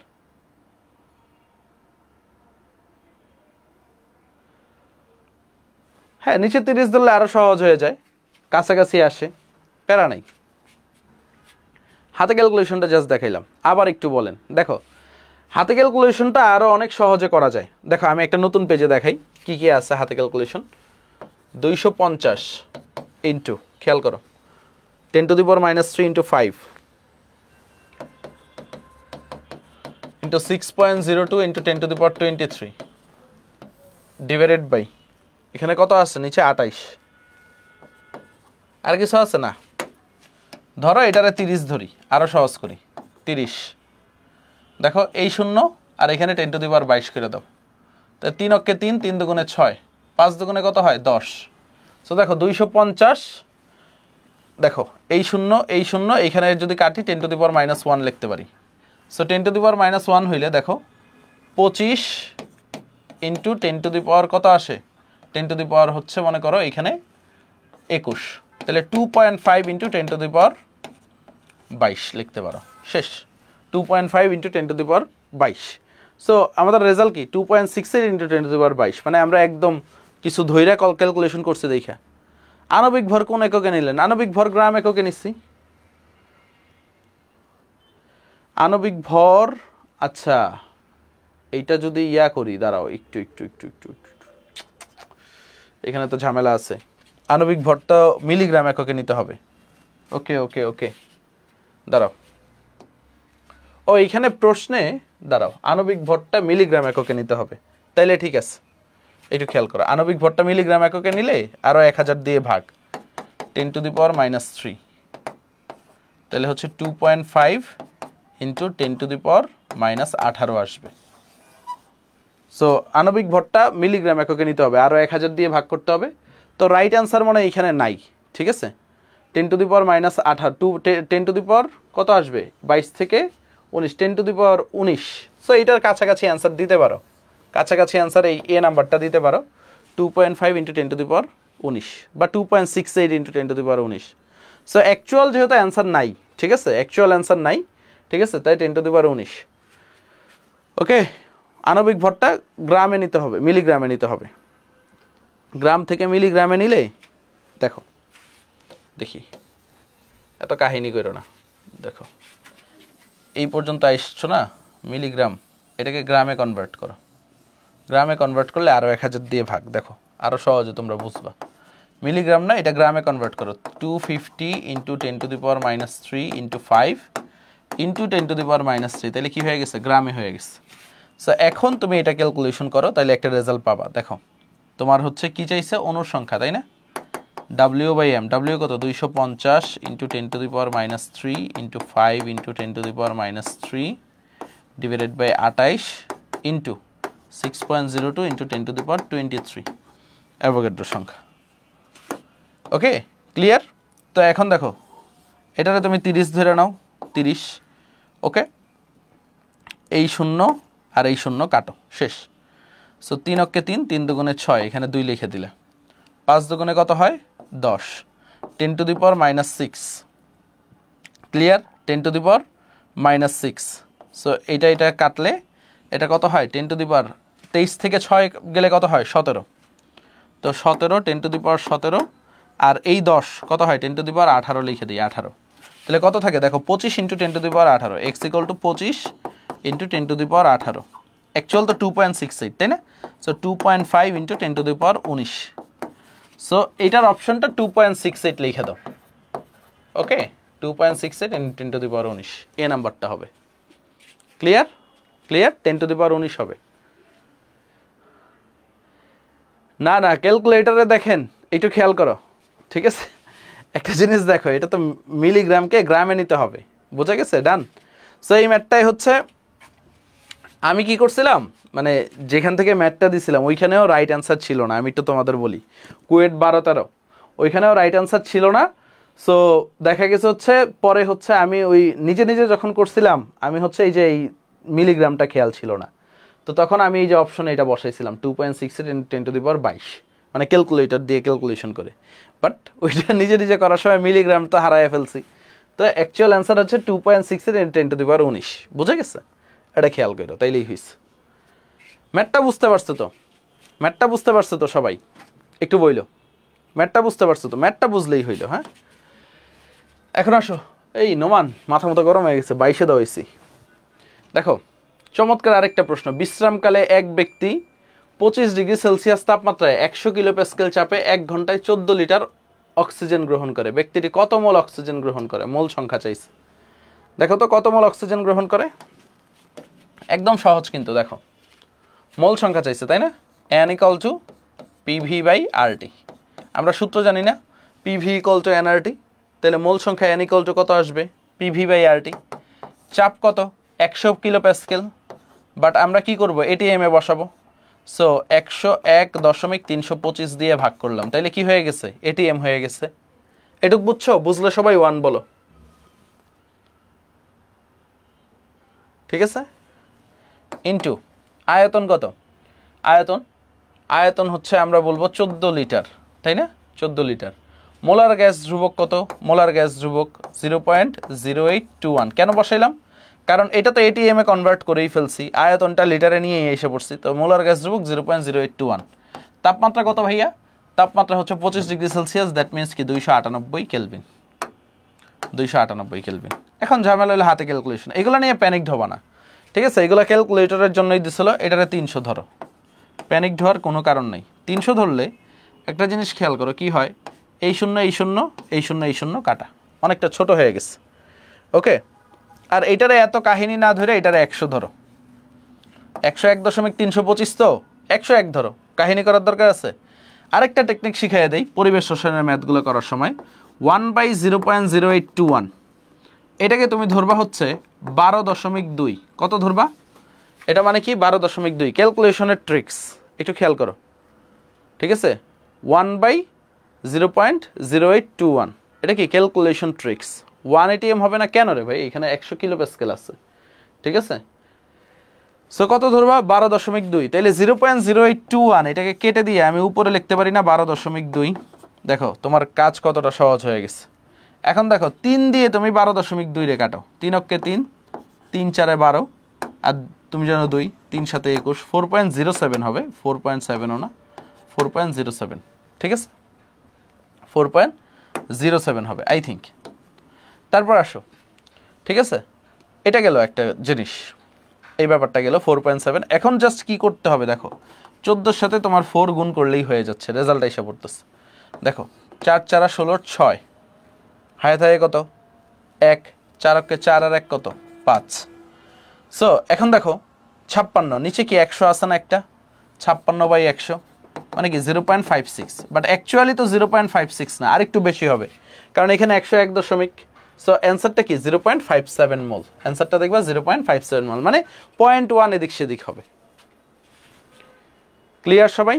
হ্যাঁ, নিচে 30 ধরলে আরো সহজ হয়ে যায়, কাছাকাছি আসে, প্যারা নাই। হাতে ক্যালকুলেশনটা জাস্ট দেখাইলাম, আবার একটু বলেন। দেখো হাতে ক্যালকুলেশনটা আরও অনেক সহজে করা যায়। দেখো আমি একটা নতুন পেজে দেখাই কি কি আছে হাতে ক্যালকুলেশন। 250 ইন্টু, খেয়াল করো, 10⁻³ into 5 into 6.02 into 10⁻23 divided by, এখানে কত আছে নিচে 28। আর কিছু আছে না? ধরো এটারে 30 ধরি, আরো সহজ করি, 30। দেখো এই শূন্য আর এখানে 10⁻22 করে দাও, তা 3 অক্ষে 3, 3 দুগুণে 6, 5 দুগুণে কত হয় 10। সো দেখো 250, দেখো এই শূন্য এইখানে যদি কাটি 10⁻−1 লিখতে পারি। সো 10⁻−1 হইলে দেখো 25 ইন্টু 10 কত আসে, 10 হচ্ছে মনে করো এখানে 21, তাহলে 2.5 ইন্টু 10⁻22 লিখতে পারো, শেষ। 2.5 ইন্টু 10⁻22। সো আমাদের রেজাল্ট কি 2.68 ইন্টু 10⁻22, মানে আমরা একদম কিছু ধৈর্য ক্যালকুলেশন করছি দেখা। আণবিক ভর কোন এককে নিলেন? আণবিক ভর গ্রাম এককে নিচ্ছি। আণবিক ভর, আচ্ছা এইটা যদি ইয়া করি, দাঁড়াও একটু, এখানে তো ঝামেলা আছে। আণবিক ভরটা মিলিগ্রাম এককে নিতে হবে। ওকে দাঁড়াও, ও এইখানে প্রশ্নে দাঁড়াও, আণবিক ভরটা মিলিগ্রাম এককে নিতে হবে, তাইলে ঠিক আছে। একটু খেয়াল করো, আণবিক ভরটা মিলিগ্রাম এককে নিলে আরো 1000 দিয়ে ভাগ 10⁻³ তাহলে হচ্ছে 2.5 ইন্টু 10⁻18 আসবে। সো আণবিক ভরটা মিলিগ্রাম এককে নিতে হবে, আরো 1000 দিয়ে ভাগ করতে হবে। তো রাইট অ্যান্সার মানে এখানে নাই, ঠিক আছে। 10⁻18 10 কত আসবে 22 থেকে 19, 10⁻19। সো এটার কাছাকাছি অ্যান্সার দিতে পারো, কাছাকাছি অ্যান্সার এই এ নাম্বারটা দিতে পারো, 2.5 ইন্টু 10⁻19 বা 2.68 ইন্টু 10⁻19। সো অ্যাকচুয়াল যেহেতু অ্যান্সার নাই, ঠিক আছে, অ্যাকচুয়াল অ্যান্সার নাই, ঠিক আছে, তাই 10⁻19। ওকে, আণবিক ভরটা গ্রামে নিতে হবে, মিলিগ্রামে নিতে হবে। গ্রাম থেকে মিলিগ্রামে নিলে দেখো, দেখি এত কাহিনী করো না, দেখো এই পর্যন্ত আসছো না, মিলিগ্রাম, এটাকে গ্রামে কনভার্ট করো। গ্রামে কনভার্ট করলে আরও 1000 দিয়ে ভাগ, দেখো আরও সহজে তোমরা বুঝবা। মিলিগ্রাম না, এটা গ্রামে কনভার্ট করো। 250 ইন্টু 10⁻³ ইন্টু 5 ইন্টু 10⁻³, তাহলে কি হয়ে গেছে, গ্রামে হয়ে গেছে। সো এখন তুমি এটা ক্যালকুলেশন করো, তাহলে একটা রেজাল্ট পাবা। দেখো তোমার হচ্ছে কি চাইছে, অণুর সংখ্যা, তাই না? W/m, W কত, 250 into 10⁻³ into 5 into 10⁻³ divided by 28 into 6.02 into 10⁻23 Avogadro সংখ্যা। Okay, clear? তো এখন দেখো এটারে তুমি 30 ধরে নাও, 30। ওকে, এই শূন্য আর এই শূন্য কাটো, শেষ। সো 3 অক্ষে 3, 3 দুগুণে 6, এখানে 2 লিখে দিলে, 5 দুগুণে কত হয় 10, 10⁻6। ক্লিয়ার? 10⁻6। সো এটা কাটলে এটা কত হয়, 23 থেকে 6 গেলে কত হয় 17। তো 17, 10⁻17, আর এই 10 কত হয় 10⁻18 লিখে দিই, 18। তাহলে কত থাকে দেখো, 25 ইন্টু 10⁻18, x = 25 ইন্টু 10⁻18। অ্যাকচুয়াল তো 2.68, তাই না? So 2.5 into 10⁻19। সো এটার অপশনটা 2.68 লিখে দাও। ওকে, 2.68 ইন্টু 10⁻19 এ নাম্বারটা হবে। ক্লিয়ার? 10⁻19 হবে না। ক্যালকুলেটরে দেখেন, একটু খেয়াল করো, ঠিক আছে। একটা জিনিস দেখো, এটা তো মিলিগ্রামকে গ্রামে নিতে হবে, বোঝা গেছে? ডান। সো এই ম্যাথটাই হচ্ছে আমি কি করছিলাম, মানে যেখান থেকে ম্যাথটা দিছিলাম ওইখানেও রাইট অ্যান্সার ছিল না। আমি একটু তোমাদের বলি, কুয়েট 12-13 ওইখানেও রাইট অ্যান্সার ছিল না। সো দেখা গেছে হচ্ছে পরে হচ্ছে আমি ওই নিজে যখন করছিলাম, আমি হচ্ছে এই যে এই মিলিগ্রামটা খেয়াল ছিল না, তো তখন আমি এই যে অপশনে এটা বসাইছিলাম 2.68 ইন্টু 10⁻22, মানে ক্যালকুলেটর দিয়ে ক্যালকুলেশন করে। বাট ওইটা নিজে করার সময় মিলিগ্রাম তো হারায় ফেলছি। তো অ্যাকচুয়াল অ্যান্সার হচ্ছে 2.68 ইন্টু 10⁻19। বুঝা গেছে? এটা খেয়াল করো, তাইলেই হয়েছে। ম্যাথটা বুঝতে পারছো তো? ম্যাথটা বুঝতে পারছো তো সবাই? একটু বইলো, ম্যাথটা বুঝতে পারছো তো? ম্যাথটা বুঝলেই হইলো। হ্যাঁ, এখন আসো, এই নোমান মাথা মতো গরম হয়ে গেছে, 22-এ দেওয়া হয়েছি। দেখো চমৎকার আরেকটা প্রশ্ন। বিশ্রামকালে এক ব্যক্তি 25 ডিগ্রি সেলসিয়াস তাপমাত্রায় 100 কিলো প্যাসকেল চাপে 1 ঘন্টায় 14 লিটার অক্সিজেন গ্রহণ করে। ব্যক্তিটি কত মোল অক্সিজেন গ্রহণ করে? মোল সংখ্যা চাইছে। দেখো তো কত মোল অক্সিজেন গ্রহণ করে। একদম সহজ কিন্তু, দেখো মোল সংখ্যা চাইছে, তাই না? N = PV by RT। আমরা সূত্র জানি না, PV = nRT। তাহলে মোল সংখ্যা N = কত আসবে? PV by RT। চাপ কত? 100 কিলো প্যাসকেল। বাট আমরা কি করব? ATM এ বসাবো। সো 101.325 দিয়ে ভাগ করলাম, তাইলে কি হয়ে গেছে? ATM হয়ে গেছে। এটুক বুঝছো? বুঝলে সবাই 1 বলো। ঠিক আছে, ইনটু আয়তন কত? আয়তন হচ্ছে আমরা বলবো 14 লিটার, তাই না? 14 লিটার। মোলার গ্যাস ধ্রুবক কত? মোলার গ্যাস ধ্রুবক 0.0821। কেন বসাইলাম? কারণ এটা তো ATM এ কনভার্ট করেই ফেলছি, আয়তনটা লিটারে নিয়ে এসে পড়ছি, তো মোলার গ্যাস ধ্রুবক 0.0821। তাপমাত্রা কত ভাইয়া? তাপমাত্রা হচ্ছে 25 ডিগ্রি সেলসিয়াস, দ্যাট মিনস কি 298 কেলভিন। 298 কেলভিন। এখন ঝামেলা হলো হাতে ক্যালকুলেশন, এগুলো নিয়ে প্যানিকড হবা না, ঠিক আছে? এগুলো ক্যালকুলেটরের জন্যই দিছিল, এটারে 300 ধরো, প্যানিক হওয়ার কোনো কারণ নেই। 300 ধরলে একটা জিনিস খেয়াল করো, কি হয়? এই শূন্য এই শূন্য এই শূন্য এই শূন্য কাটা, অনেকটা ছোট হয়ে গেছে। ওকে, আর এইটারে এত কাহিনী না ধরে এটারে 100 ধরো। 101.325 তো 101 ধরো, কাহিনী করার দরকার আছে? আরেকটা টেকনিক শিখাইয়া দেই পরিবেশ রসায়নের ম্যাথগুলো করার সময়। 1/0.0821 এটাকে তুমি ধরবা হচ্ছে 12.2। কত ধরবা? এটা মানে কি 12.2। ক্যালকুলেশনের ট্রিক্স একটু খেয়াল করো, ঠিক আছে? 1/0.0821 এটা কি ক্যালকুলেশন ট্রিক্স। 1 ATM হবে না কেন রে ভাই? এখানে 100 কিলো প্যাসকেল আছে, ঠিক আছে? সো কত ধরবা? 12.2। তাহলে 0.0821 এটাকে কেটে দিয়ে আমি উপরে লিখতে পারি না 12.2? দেখো তোমার কাজ কতটা সহজ হয়ে গেছে। এখন দেখো 3 দিয়ে তুমি 12.2 রে কাটো। 3 অক্ষে 3, 3 4 12, আর তুমি জানো 2, 3 7 21, 4.07 হবে। 4.7ও না, 4.07, ঠিক আছে? 4.07 হবে আই থিঙ্ক। তারপর আসো, ঠিক আছে? এটা গেল একটা জিনিস, এই ব্যাপারটা গেল 4.7। এখন জাস্ট কি করতে হবে দেখো, 14 সাথে তোমার 4 গুণ করলেই হয়ে যাচ্ছে, রেজাল্ট এসে পড়তেছে। দেখো 4 4 16 6, হায় থাকে কত? 1, 4 অক্ষে 4 আর 1 কত? 5। সো এখন দেখো 56, নিচে কি 100 আছে না একটা? 56/100 মানে কি 0.56। বাট অ্যাকচুয়ালি তো 0.56 না, আর একটু বেশি হবে, কারণ এখানে 101 দশমিক। সো অ্যান্সারটা কি 0.57 মোল। অ্যান্সারটা দেখবা 0.57 মোল, মানে 0.1 এদিক সেদিক হবে। ক্লিয়ার সবাই?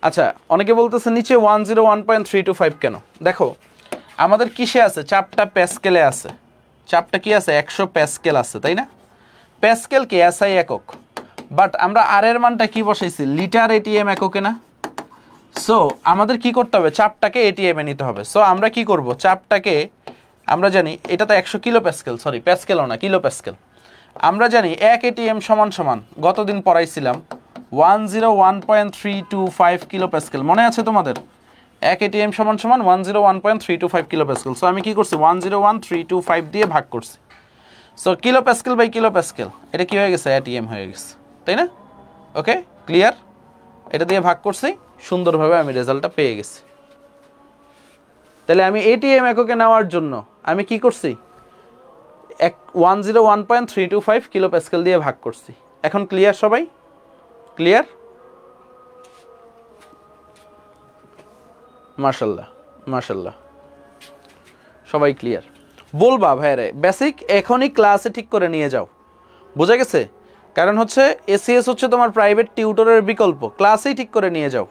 আচ্ছা, অনেকে বলতেছে নিচে 101.325 কেন? দেখো আমাদের কিসে আছে? চাপটা প্যাসকেলে আছে। চাপটা কি আছে? 100 প্যাসকেল আছে, তাই না? প্যাসকেল কি SI একক, বাট আমরা আর এর মানটা কি বসাইছি? লিটার ATM এককে না? সো আমাদের কি করতে হবে? চাপটাকে ATM এ নিতে হবে। সো আমরা কি করব? চাপটাকে আমরা জানি এটা তো 100 কিলো প্যাসকেল, সরি প্যাসকেলও না, কিলো প্যাসকেল। আমরা জানি 1 ATM সমান সমান, গতদিন পড়াইছিলাম 101.325 কিলো প্যাসকেল, মনে আছে তোমাদের? 1 ATM সমান সমান 101.325 কিলো প্যাসকেল। সো আমি কি করছি? 101.325 দিয়ে ভাগ করছি। So kilopascal by kilopascal, এটা কি হয়ে গেছে? ATM হয়ে গেছে, তাই না? Okay, clear? এটা দিয়ে ভাগ করছি, সুন্দরভাবে আমি রেজাল্টটা পেয়ে গেছি। তাহলে আমি ATM এককে নেওয়ার জন্য আমি কি করছি? 101.325 কিলো প্যাসকেল দিয়ে ভাগ করছি। এখন ক্লিয়ার সবাই? ক্লিয়ার? মাশাল্লাহ মাশাল্লাহ, সবাই ক্লিয়ার। বলবা ভাইরে বেসিক এখনই ক্লাসে ঠিক করে নিয়ে যাও, বোঝা গেছে? কারণ হচ্ছে ACS হচ্ছে তোমার প্রাইভেট টিউটরের বিকল্প, ক্লাসেই ঠিক করে নিয়ে যাও,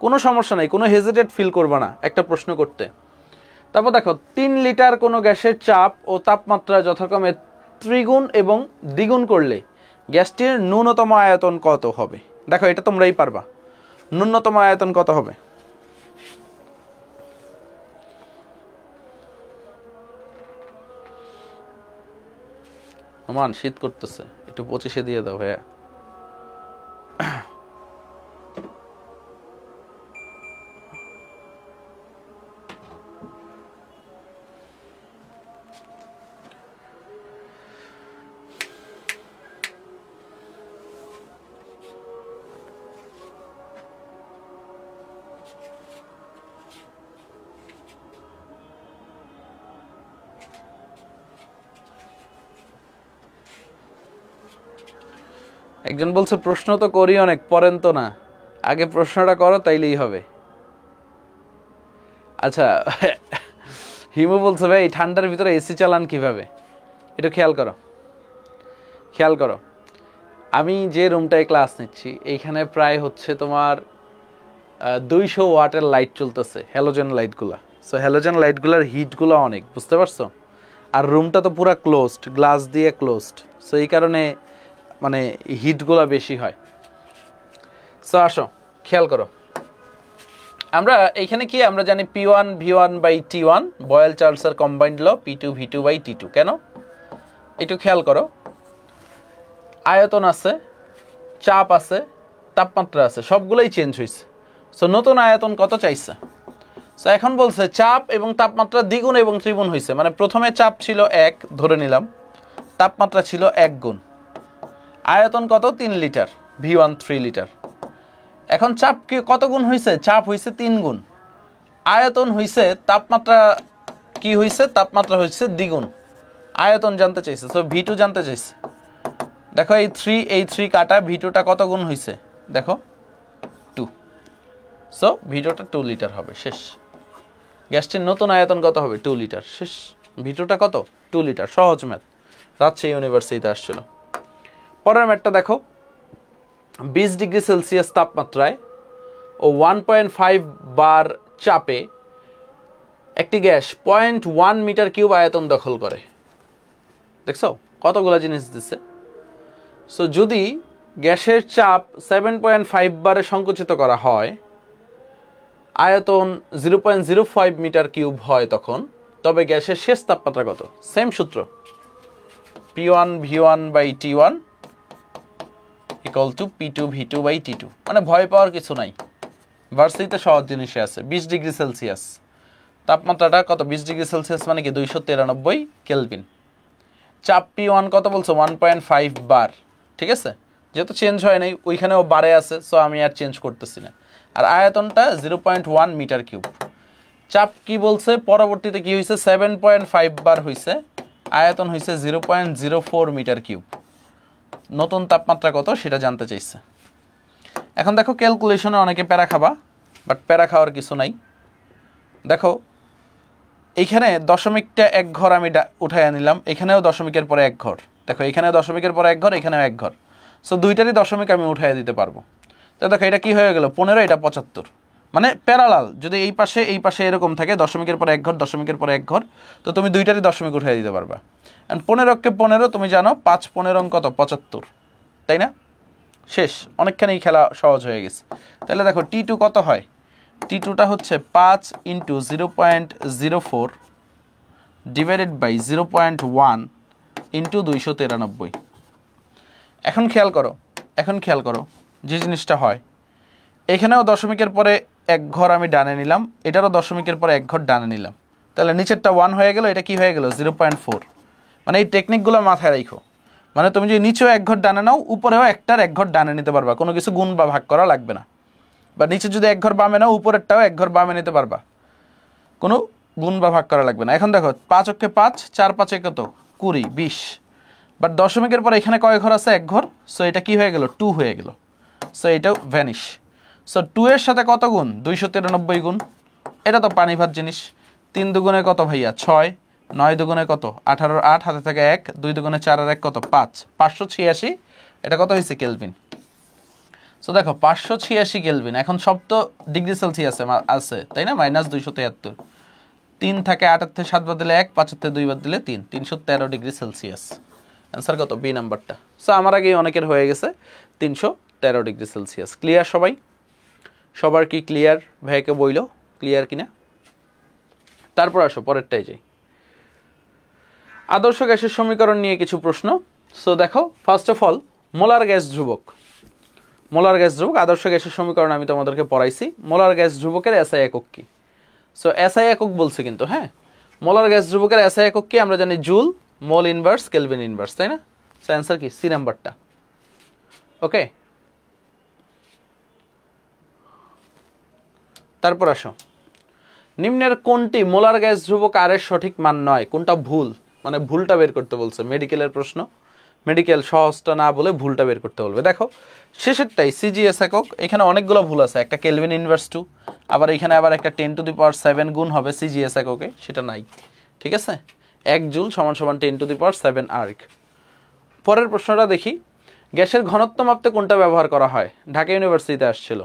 কোনো সমস্যা নাই, কোনো হেজিটেট ফিল করবা না একটা প্রশ্ন করতে। তারপর দেখো 3 লিটার কোনো গ্যাসের চাপ ও তাপমাত্রা যথাক্রমে ত্রিগুণ এবং দ্বিগুণ করলে গ্যাসটির ন্যূনতম আয়তন কত হবে? দেখো এটা তোমরাই পারবা। ন্যূনতম আয়তন কত হবে? মান শীত করতেছে, একটু 25-এ দিয়ে দাও ভাইয়া। একজন বলছে প্রশ্ন তো করি অনেক, পড়েন তো না, আগে প্রশ্নটা করো তাইলেই হবে। আচ্ছা, হিমু বলছে ভাই ঠান্ডার ভিতরে এসি চালান কিভাবে, একটু খেয়াল করো, খেয়াল করো। আমি যে রুমটায় ক্লাস নিচ্ছি এইখানে প্রায় হচ্ছে তোমার 200 ওয়াটের লাইট চলতেছে, হ্যালোজেন লাইটগুলা। সো হ্যালোজেন লাইটগুলার হিটগুলো অনেক, বুঝতে পারছো? আর রুমটা তো পুরা ক্লোজড, গ্লাস দিয়ে ক্লোজড। সো এই কারণে মানে হিটগুলো বেশি হয়। সো আসো খেয়াল করো, আমরা এইখানে কি আমরা জানি P1 V1 by T1 Boyle চার্লসের combined law P2 V2 by T2। কেন একটু খেয়াল করো, আয়তন আছে, চাপ আছে, তাপমাত্রা আছে, সবগুলোই চেঞ্জ হয়েছে। সো নতুন আয়তন কত চাইছে? সো এখন বলছে চাপ এবং তাপমাত্রা দ্বিগুণ এবং ত্রিগুণ হয়েছে। মানে প্রথমে চাপ ছিল 1 ধরে নিলাম, তাপমাত্রা ছিল 1 গুণ, আয়তন কত 3 লিটার, V1 3 লিটার। এখন চাপ কি কত গুণ হয়েছে? চাপ হয়েছে 3 গুণ, আয়তন হয়েছে, তাপমাত্রা কি হয়েছে? তাপমাত্রা হয়েছে দ্বিগুণ, আয়তন জানতে চাইছে। সো V2 জানতে চাইছে। দেখো এই 3 কাটা, V2টা কত গুণ হয়েছে দেখো 2। সো V2টা 2 লিটার হবে, শেষ। গ্যাসটির নতুন আয়তন কত হবে? 2 লিটার, শেষ। V2টা কত? 2 লিটার, সহজ ম্যাথ, রাজশাহী ইউনিভার্সিটিতে আসছিল। পরের ম্যাথটা দেখো, 20 ডিগ্রি সেলসিয়াস তাপমাত্রায় ও 1.5 বার চাপে একটি গ্যাস 0.1 মিটার কিউব আয়তন দখল করে। দেখছো কতগুলো জিনিস দিচ্ছে। সো যদি গ্যাসের চাপ 7.5 বারে সংকুচিত করা হয়, আয়তন 0.05 মিটার কিউব হয় তখন, তবে গ্যাসের শেষ তাপমাত্রা কত? সেম সূত্র, P1 V1 by T1 equal to P2 V2 by T2। মানে ভয় পাওয়ার কিছু নাই, ভার্সিটিতে সহজ জিনিসে আছে। 20 ডিগ্রি সেলসিয়াস তাপমাত্রাটা কত? 20 ডিগ্রি সেলসিয়াস মানে কি 293 কেলভিন। চাপ P1 কত বলছো? 1.5 বার, ঠিক আছে? যেহেতু চেঞ্জ হয় নাই, ওইখানেও বারে আছে, সো আমি আর চেঞ্জ করতেছি না। আর আয়তনটা 0.1 মিটার কিউব। চাপ কি বলছে? পরবর্তীতে কি হয়েছে? 7.5 বার হয়েছে, আয়তন হয়েছে 0.04 মিটার কিউব। নতুন তাপমাত্রা কত সেটা জানতে চাইছে। এখন দেখো ক্যালকুলেশনে অনেকে প্যারা খাবা, বাট প্যারা খাওয়ার কিছু নাই। দেখো এইখানে দশমিকটা 1 ঘর আমি উঠাইয়া নিলাম, এখানেও দশমিকের পরে 1 ঘর, দেখো এখানেও দশমিকের পরে 1 ঘর, এখানেও 1 ঘর। সো দুইটারই দশমিক আমি উঠাইয়া দিতে পারবো। তো দেখো এটা কি হয়ে গেল? 15, এটা 75। মানে প্যারালাল, যদি এই পাশে এরকম থাকে দশমিকের পরে 1 ঘর, দশমিকের পরে 1 ঘর, তো তুমি দুইটারই দশমিক উঠাইয়া দিতে পারবা। 15কে 15 তুমি জানো, 5 15 কত? 75, তাই না? শেষ, অনেকখানি খেলা সহজ হয়ে গেছে। তাহলে দেখো T2 কত হয়? T2টা হচ্ছে 5 ইন্টু 0.04 ডিভাইডেড বাই 0.1 ইন্টু 293। এখন খেয়াল করো যে জিনিসটা হয়, এখানেও দশমিকের পরে 1 ঘর আমি ডানে নিলাম, এটারও দশমিকের পরে 1 ঘর ডানে নিলাম, তাহলে নিচেরটা 1 হয়ে গেল, এটা কি হয়ে গেল? 0.4। মানে এই টেকনিকগুলো মাথায় রাখো। মানে তুমি যদি নিচেও 1 ঘর ডানে নাও, উপরেও 1 ঘর ডানে নিতে পারবা, কোনো কিছু গুণ বা ভাগ করা লাগবে না। বা নিচে যদি 1 ঘর বামে নাও, উপরেরটাও 1 ঘর বামে নিতে পারবা, কোনো গুণ বা ভাগ করা লাগবে না। এখন দেখো 5 অক্ষে 5, 4 5 কত? 20 20। বাট দশমিকের পর এখানে কয় ঘর আছে? 1 ঘর। সো এটা কি হয়ে গেল? 2 হয়ে গেল। সো এটাও ভ্যানিশ। সো 2 এর সাথে কত গুণ? 293 গুণ। এটা তো পানি ভাত জিনিস। 3 দুগুণে কত ভাইয়া? 6, 9 দুগুণে কত? 18, 8 হাতে থাকে 1, 2 দুগুণে 4 আর 1 কত? 5, 586। এটা কত হয়েছে? কেলভিন। সো দেখো 586 কেলভিন। এখন সব তো ডিগ্রি সেলসিয়াস আছে, তাই না? -273। 3 থাকে 8 থেকে 7 বাদ দিলে 1, 5 থেকে 2 বাদ দিলে 3, 313 ডিগ্রি সেলসিয়াস। অ্যান্সার কত? বি নাম্বারটা। সো আমার আগেই অনেকের হয়ে গেছে 313 ডিগ্রি সেলসিয়াস। ক্লিয়ার সবাই? সবার কি ক্লিয়ার? ভাইকে বইলো ক্লিয়ার কিনা। তারপর আসো পরেরটাই যাই। আদর্শ গ্যাসের সমীকরণ নিয়ে কিছু প্রশ্ন। সো দেখো, first of all molar gas ধ্রুবক। মোলার গ্যাস ধ্রুবক, আদর্শ গ্যাসের সমীকরণ আমি তোমাদেরকে পড়াইছি। মোলার গ্যাস ধ্রুবকের এসআই একক কি? সো এসআই একক বলছে কিন্তু, হ্যাঁ। মোলার গ্যাস ধ্রুবকের এসআই একক কি? আমরা জানি joule, mole inverse, kelvin inverse, তাই না? সো অ্যান্সার কি? সি নাম্বারটা। ওকে, তারপর আসো, নিম্নের কোনটি মোলার গ্যাস ধ্রুবক আর এর সঠিক মান নয়? কোনটা ভুল? মানে ভুলটা বের করতে বলছে, মেডিকেলের প্রশ্ন। মেডিকেল সহজটা না বলে ভুলটা বের করতে বলবে। দেখো শেষেরটাই সিজিএস একক, এখানে অনেকগুলো ভুল আছে, একটা কেলভিন ইনভার্স 2, আবার এখানে আবার একটা 10⁻7 গুণ হবে সিজিএস এককে, সেটা নাই। ঠিক আছে, 1 জুল সমান সমান 10⁻7 আর্ক। পরের প্রশ্নটা দেখি, গ্যাসের ঘনত্ব মাপতে কোনটা ব্যবহার করা হয়? ঢাকা ইউনিভার্সিটিতে আসছিল,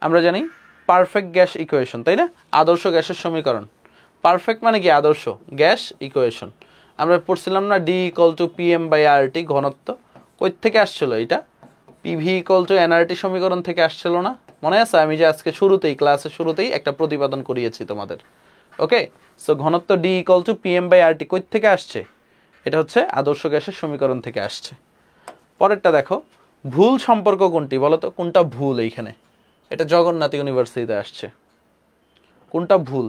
আমরা জানি পারফেক্ট গ্যাস ইকুয়েশন, তাই না? আদর্শ গ্যাসের সমীকরণ। পারফেক্ট মানে কি? আদর্শ গ্যাস ইকুয়েশন। আমরা পড়ছিলাম না D=PM/RT ঘনত্ব, কই থেকে আসছিল এটা? PV=nRT সমীকরণ থেকে আসছিল না? মনে আছে আমি যে আজকে শুরুতেই ক্লাসের শুরুতেই একটা প্রতিপাদন করিয়েছি তোমাদের। ওকে, সো ঘনত্ব D=PM/RT কই থেকে আসছে? এটা হচ্ছে আদর্শ গ্যাসের সমীকরণ থেকে আসছে। পরেরটা দেখো, ভুল সম্পর্ক কোনটি বলো তো? কোনটা ভুল এইখানে? এটা জগন্নাথ ইউনিভার্সিটিতে আসছে, কোনটা ভুল?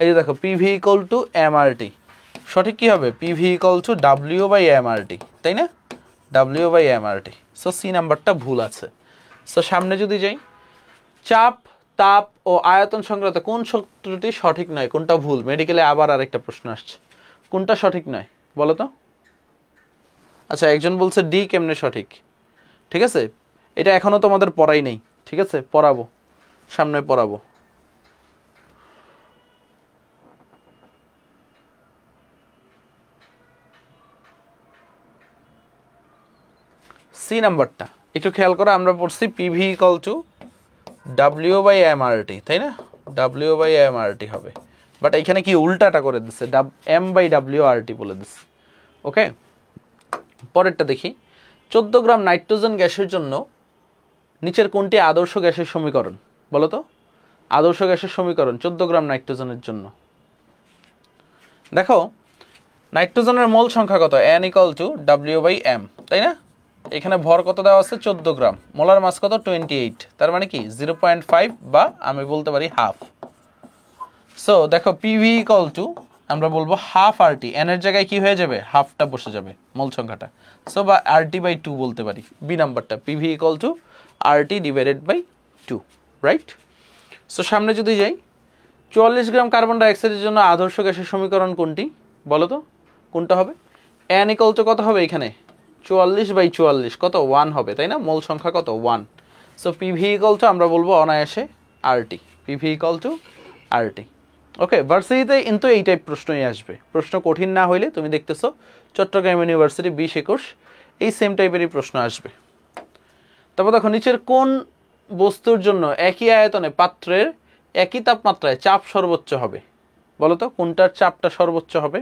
এই যে দেখো PV=mRT, সঠিক কি হবে? PV=W/mRT, তাই না? W/mRT। সো সি নাম্বারটা ভুল আছে। সো সামনে যদি যাই, চাপ, তাপ ও আয়তন সংক্রান্ত কোন সূত্রটি সঠিক নয়? কোনটা ভুল? মেডিকেলে আবার আরেকটা প্রশ্ন আসছে, কোনটা সঠিক নয় বলো তো? আচ্ছা, একজন বলছে ডি কেমনে সঠিক? ঠিক আছে, এটা এখনো তোমাদের পড়াই নেই, ঠিক আছে, পড়াবো, সামনে পড়াবো। সি নাম্বারটা একটু খেয়াল করো, আমরা পড়ছি PV=W/mRT, তাই না? W/mRT হবে, বাট এখানে কি উল্টাটা করে দিচ্ছে, M/WRT বলে দিচ্ছে। ওকে, পরেরটা দেখি, 14 গ্রাম নাইট্রোজেন গ্যাসের জন্য নিচের কোনটি আদর্শ গ্যাসের সমীকরণ বলো তো? আদর্শ গ্যাসের সমীকরণ 14 গ্রাম নাইট্রোজেনের জন্য। দেখো নাইট্রোজেনের মোল সংখ্যা কত? N=W/m, তাই না? এখানে ভর কত দেওয়া আছে? 14 গ্রাম। মোলার মাস কত? 28, তার মানে কি 0.5 বা আমি বলতে পারি হাফ। সো দেখো PV= আমরা বলবো হাফ RT, এন এর জায়গায় কি হয়ে যাবে? হাফটা বসে যাবে মোল সংখ্যাটা, সো বা RT/2 বলতে পারি। বি নাম্বারটা PV=RT/2, রাইট? সো সামনে যদি যাই, 44 গ্রাম কার্বন ডাইঅক্সাইডের জন্য আদর্শ গ্যাসের সমীকরণ কোনটি বলো তো? কোনটা হবে? N= কত হবে এখানে? 44/44, কত? 1 হবে, তাই না? মোল সংখ্যা কত? 1। সো PV= আমরা বলবো অনায়াসে RT, PV=RT। ওকে, ভার্সিটিতে কিন্তু এই টাইপ প্রশ্নই আসবে, প্রশ্ন কঠিন না হইলে, তুমি দেখতেছো চট্টগ্রাম ইউনিভার্সিটি 20-21 এই সেম টাইপেরই প্রশ্ন আসবে। তারপর দেখো, নিচের কোন বস্তুর জন্য একই আয়তনে পাত্রের একই তাপমাত্রায় চাপ সর্বোচ্চ হবে বলো তো? কোনটার চাপটা সর্বোচ্চ হবে?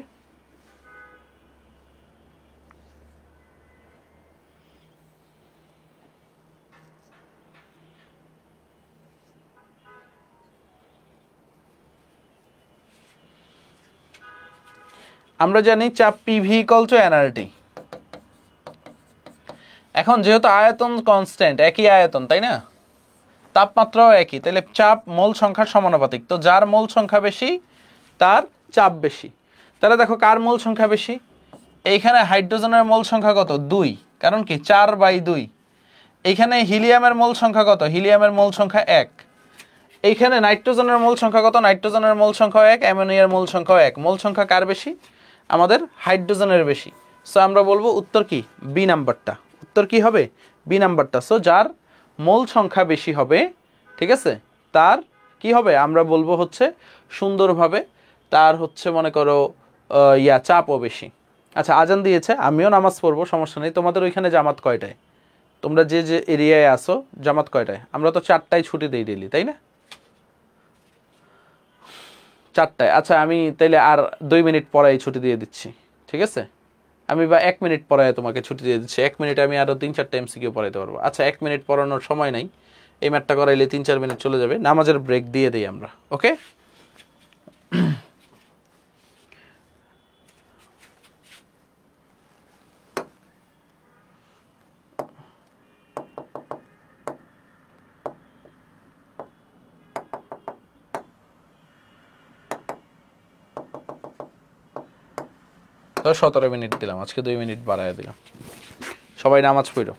আমরা জানি চাপ PV=nRT। এখন যেহেতু আয়তন কনস্ট্যান্ট, একই আয়তন, তাই না? তাপমাত্রাও একই, তাহলে চাপ মোল সংখ্যার সমানুপাতিক, তো যার মোল সংখ্যা বেশি তার চাপ বেশি। তাহলে দেখো কার মোল সংখ্যা বেশি? এইখানে হাইড্রোজেনের মোল সংখ্যা কত? 2, কারণ কি 4/2। এইখানে হিলিয়ামের মোল সংখ্যা কত? হিলিয়ামের মোল সংখ্যা 1। এইখানে নাইট্রোজেনের মোল সংখ্যা কত? নাইট্রোজেনের মোল সংখ্যা 1, অ্যামোনিয়ার মোল সংখ্যা 1। মোল সংখ্যা কার বেশি? আমাদের হাইড্রোজেনের বেশি। সো আমরা বলবো উত্তর কি? বি নাম্বারটা। উত্তর কি হবে? বি নাম্বারটা। সো যার মোল সংখ্যা বেশি হবে, ঠিক আছে, তার কি হবে? আমরা বলবো হচ্ছে সুন্দরভাবে তার হচ্ছে মনে করো চাপও বেশি। আচ্ছা, আজান দিয়েছে, আমিও নামাজ পড়বো, সমস্যা নেই। তোমাদের ওইখানে জামাত কয়টায়? তোমরা যে যে এরিয়ায় আসো জামাত কয়টায়? আমরা তো 4টায় ছুটি দিই ডেলি, তাই না? 4টায়। আচ্ছা, আমি তাইলে আর 2 মিনিট পরেই ছুটি দিয়ে দিচ্ছি, ঠিক আছে? আমি বা 1 মিনিট পরে তোমাকে ছুটি দিয়ে দিচ্ছি। 1 মিনিটে আমি আরো 3-4টা MCQ পড়াইতে পারবো। আচ্ছা, 1 মিনিট পড়ানোর সময় নাই, এই ম্যাথটা করাইলে 3-4 মিনিট চলে যাবে। নামাজের ব্রেক দিয়ে দিই আমরা, ওকে? তো 17 মিনিট দিলাম, আজকে 2 মিনিট বাড়ায় দিলাম। সবাই নামাজ পড়ো।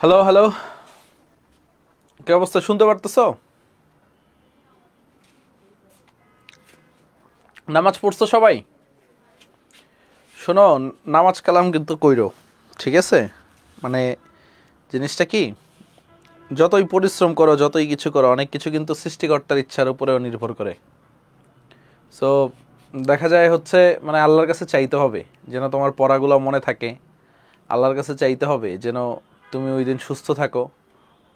হ্যালো হ্যালো, কি অবস্থা, শুনতে পারতেছো? নামাজ পড়ছো সবাই? শোনো, নামাজ কালাম কিন্তু কইরো, ঠিক আছে? মানে জিনিসটা কি, যতই পরিশ্রম করো, যতই কিছু করো, অনেক কিছু কিন্তু সৃষ্টিকর্তার ইচ্ছার উপরেও নির্ভর করে। সো দেখা যায় হচ্ছে মানে আল্লাহর কাছে চাইতে হবে যেন তোমার পড়াগুলো মনে থাকে, আল্লাহর কাছে চাইতে হবে যেন তুমি ওই দিন সুস্থ থাকো,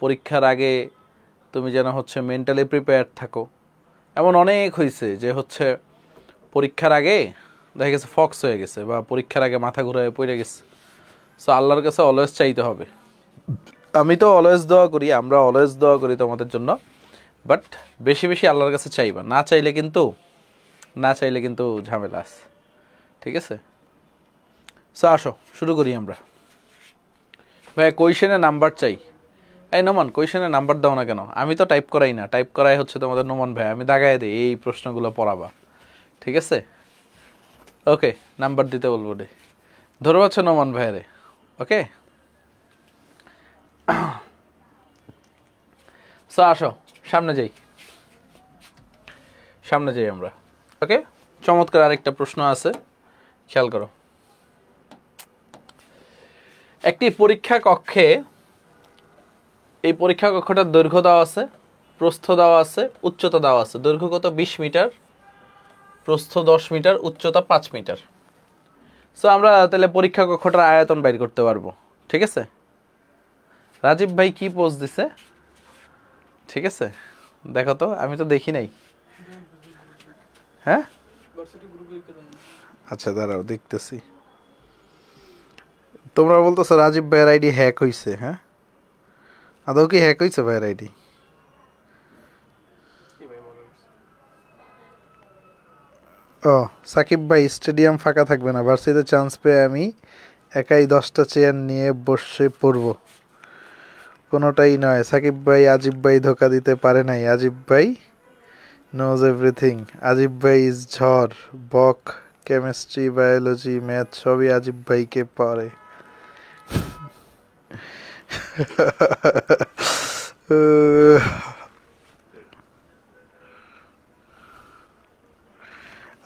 পরীক্ষার আগে তুমি যেন হচ্ছে মেন্টালি প্রিপেয়ার থাকো। এমন অনেক হয়েছে যে হচ্ছে পরীক্ষার আগে দেখা গেছে ফক্স হয়ে গেছে বা পরীক্ষার আগে মাথা ঘুরে পড়ে গেছে। সো আল্লাহর কাছে অলওয়েজ চাইতে হবে। আমি তো অলওয়েজ দোয়া করি, আমরা অলওয়েজ দোয়া করি তোমাদের জন্য, বাট বেশি বেশি আল্লাহর কাছে চাইবা, না চাইলে কিন্তু ঝামেলা আছে, ঠিক আছে? সো আসো শুরু করি আমরা। ভাই কোয়েশনে নাম্বার চাই। এই নোমান, কোয়েশনে নাম্বার দাও না কেন? আমি তো টাইপ করাই না, টাইপ করাই হচ্ছে তোমাদের নোমান ভাই, আমি দাগায় দিই এই প্রশ্নগুলো পড়াবা, ঠিক আছে? ওকে, নাম্বার দিতে বলবো রে, ধরে পাচ্ছ নোমান ভাইয়ারে? ওকে, সো আসো সামনে যাই আমরা। ওকে, চমৎকার আরেকটা প্রশ্ন আছে, খেয়াল করো। একটি পরীক্ষা কক্ষে, এই পরীক্ষা কক্ষটার দৈর্ঘ্য দেওয়া আছে, প্রস্থ দেওয়া আছে, উচ্চতা দেওয়া আছে। দৈর্ঘ্য কত? 20 মিটার, প্রস্থ 10 মিটার, উচ্চতা 5 মিটার। সো আমরা তাহলে পরীক্ষা কক্ষটার আয়তন বাইর করতে পারবো, ঠিক আছে? রাজীব ভাই কি পোজ দিছে, ঠিক আছে? দেখো তো, আমি তো দেখি নাই। হ্যাঁ, আচ্ছা দাঁড়াও দেখতেছি। তোমরা বলতেছো রাজীব ভাইয়ের আইডি হ্যাক হইছে, হ্যাঁ? আদৌ কি হ্যাক হইছে ভাইয়ের আইডি? ও, সাকিব ভাই স্টেডিয়াম ফাঁকা থাকবে না, ভার্সিটিতে চান্স পেয়ে আমি একাই 10টা চেয়ার নিয়ে বসে পড়বো। কোনোটাই নয়, সাকিব ভাই আজিব ভাই ধোকা দিতে পারে নাই। আজিব ভাই নোজ এভরিথিং। আজিব ভাই ইজ ঝড়, বক, কেমিস্ট্রি, বায়োলজি, ম্যাথ সবই আজিব ভাইকে পারে।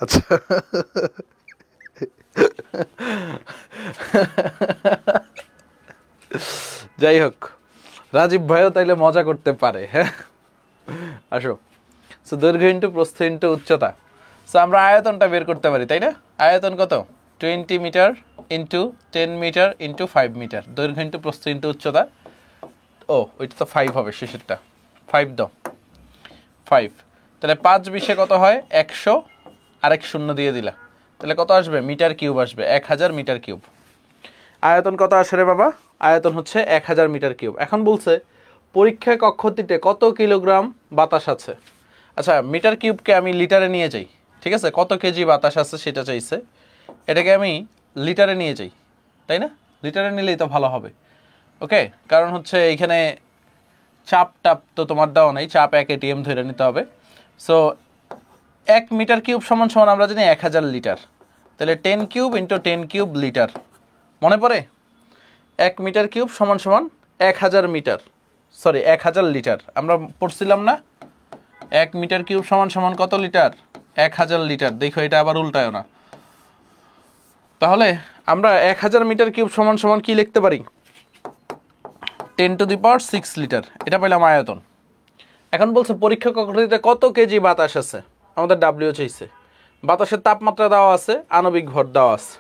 আচ্ছা, যাই হোক, রাজীব ভাইও তাইলে মজা করতে পারে, হ্যাঁ? আসো, সো দৈর্ঘ্য ইন্টু প্রস্থ ইন্টু উচ্চতা। সো আমরা আয়তনটা বের করতে পারি, তাই না? আয়তন কত? 20 metre into 10 metre into 5 metre. দৈর্ঘ্য ইন্টু প্রস্থ ইন্টু উচ্চতা। ও, ওইটা তো 5 হবে, শেষেরটা 5 দাও, 5। তাহলে 5 20 কত হয়? 100, আরেক শূন্য দিয়ে দিলা, তাহলে কত আসবে? মিটার কিউব আসবে, 1000 মিটার কিউব। আয়তন কত আসে রে বাবা? আয়তন হচ্ছে 1000 মিটার কিউব। এখন বলছে পরীক্ষা কক্ষটিতে কত কিলোগ্রাম বাতাস আছে। আচ্ছা, মিটার কিউবকে আমি লিটারে নিয়ে যাই, ঠিক আছে? কত কেজি বাতাস আছে সেটা চাইছে, এটাকে আমি লিটারে নিয়ে যাই, তাই না? লিটারে নিলেই তো ভালো হবে। ওকে, কারণ হচ্ছে এইখানে চাপ তো তোমার দেওয়া নেই, চাপ 1 ATM ধরে নিতে হবে। সো 1 মিটার কিউব সমান সমান আমরা জানি 1000 লিটার, তাহলে 10 কিউব ইন্টু 10 কিউব লিটার। মনে পড়ে? 1 মিটার কিউব সমান সমান 1000 মিটার, সরি 1000 লিটার আমরা পড়ছিলাম না? 1 মিটার কিউব সমান সমান কত লিটার? 1000 লিটার। দেখো এটা আবার উল্টায় না। তাহলে আমরা 1000 মিটার কিউব সমান সমান কি লিখতে পারি? 10⁶ লিটার। এটা পেলাম আয়তন। এখন বলছে পরীক্ষা কক্ষটিতে কত কেজি বাতাস আছে, আমাদের ডাব্লিউ চাইছে। বাতাসের তাপমাত্রা দেওয়া আছে, আণবিক ভর দেওয়া আছে।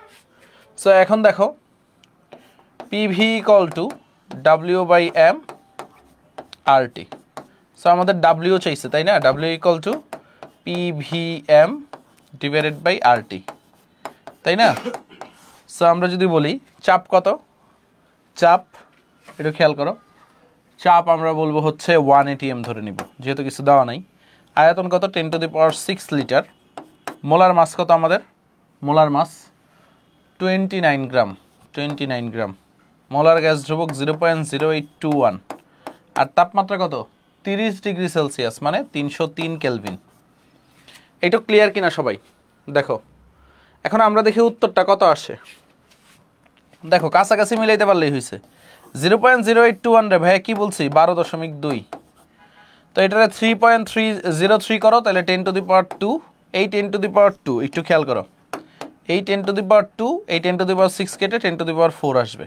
সো এখন দেখো, PV equal to W/m RT। So আমাদের ডাব্লিউ চাইছে, তাই না? W equal to PVM divided by RT, তাই না? সো আমরা যদি বলি চাপ কত, চাপ একটু খেয়াল করো, চাপ আমরা বলবো হচ্ছে 1 ATM ধরে নিব, যেহেতু কিছু দেওয়া নাই। আয়তন কত? 10⁶ লিটার। মোলার মাস কত আমাদের? মোলার মাস 29 গ্রাম, 29 গ্রাম। মোলার গ্যাস ধ্রুবক 0.0821। আর তাপমাত্রা কত? 30 ডিগ্রি সেলসিয়াস, মানে 303 কেলভিন। এটা ক্লিয়ার কিনা সবাই? দেখো, এখন আমরা দেখি উত্তরটা কত আসে। দেখো, কাছাকাছি মিলাইতে পারলেই হয়েছে। 0.0821 রে ভাই কি বলছি 12.2, তো এটারে 3.303 করো তাহলে 10 টু দি পাওয়ার 2, এই 10 টু দি পাওয়ার 2 একটু খেয়াল করো, এই 10 টু দি পাওয়ার 2, এই 10 টু দি পাওয়ার 6 কেটে 10 টু দি পাওয়ার 4 আসবে,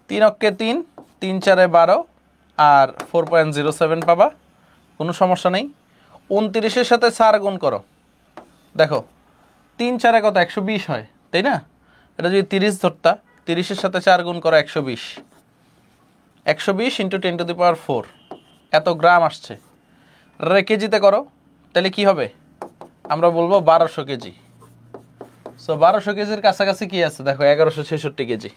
3 অক্কে 3, 3 4 12 আর 4.07 পাবা, কোনো সমস্যা নেই। 29 এর সাথে 4 গুণ করো, দেখো 3 4 কত 120 হয় তাই না, এটা যদি 30 ধরতা 30 এর সাথে 4 গুণ করো 120, 120 ইন্টু 10 টু দি পাওয়ার 4 এত গ্রাম আসছে, রে কেজিতে করো তাহলে কি হবে, আমরা বলবো 1200 কেজি। সো 1200 কেজির কাছাকাছি কি আছে দেখো 1166 কেজি,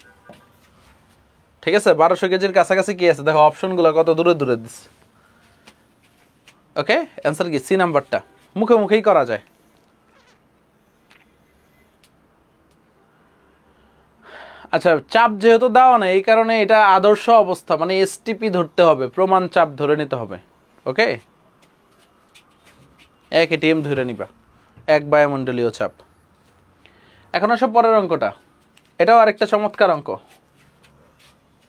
ঠিক আছে 1200 কেজির কাছাকাছি কি আছে দেখো, অপশনগুলো কত দূরে দূরে দিচ্ছে। ওকে, অ্যান্সার কি সি নাম্বারটা, মুখে মুখেই করা যায়। আচ্ছা, চাপ যেহেতু দেওয়া না এই কারণে এটা আদর্শ অবস্থা, মানে এসটিপি ধরতে হবে, প্রমাণ চাপ ধরে নিতে হবে। ওকে, 1 এটিএম ধরে নিবা, 1 বায়ুমণ্ডলীয় চাপ। এখন আসো পরের অঙ্কটা, এটাও আরেকটা চমৎকার অঙ্ক,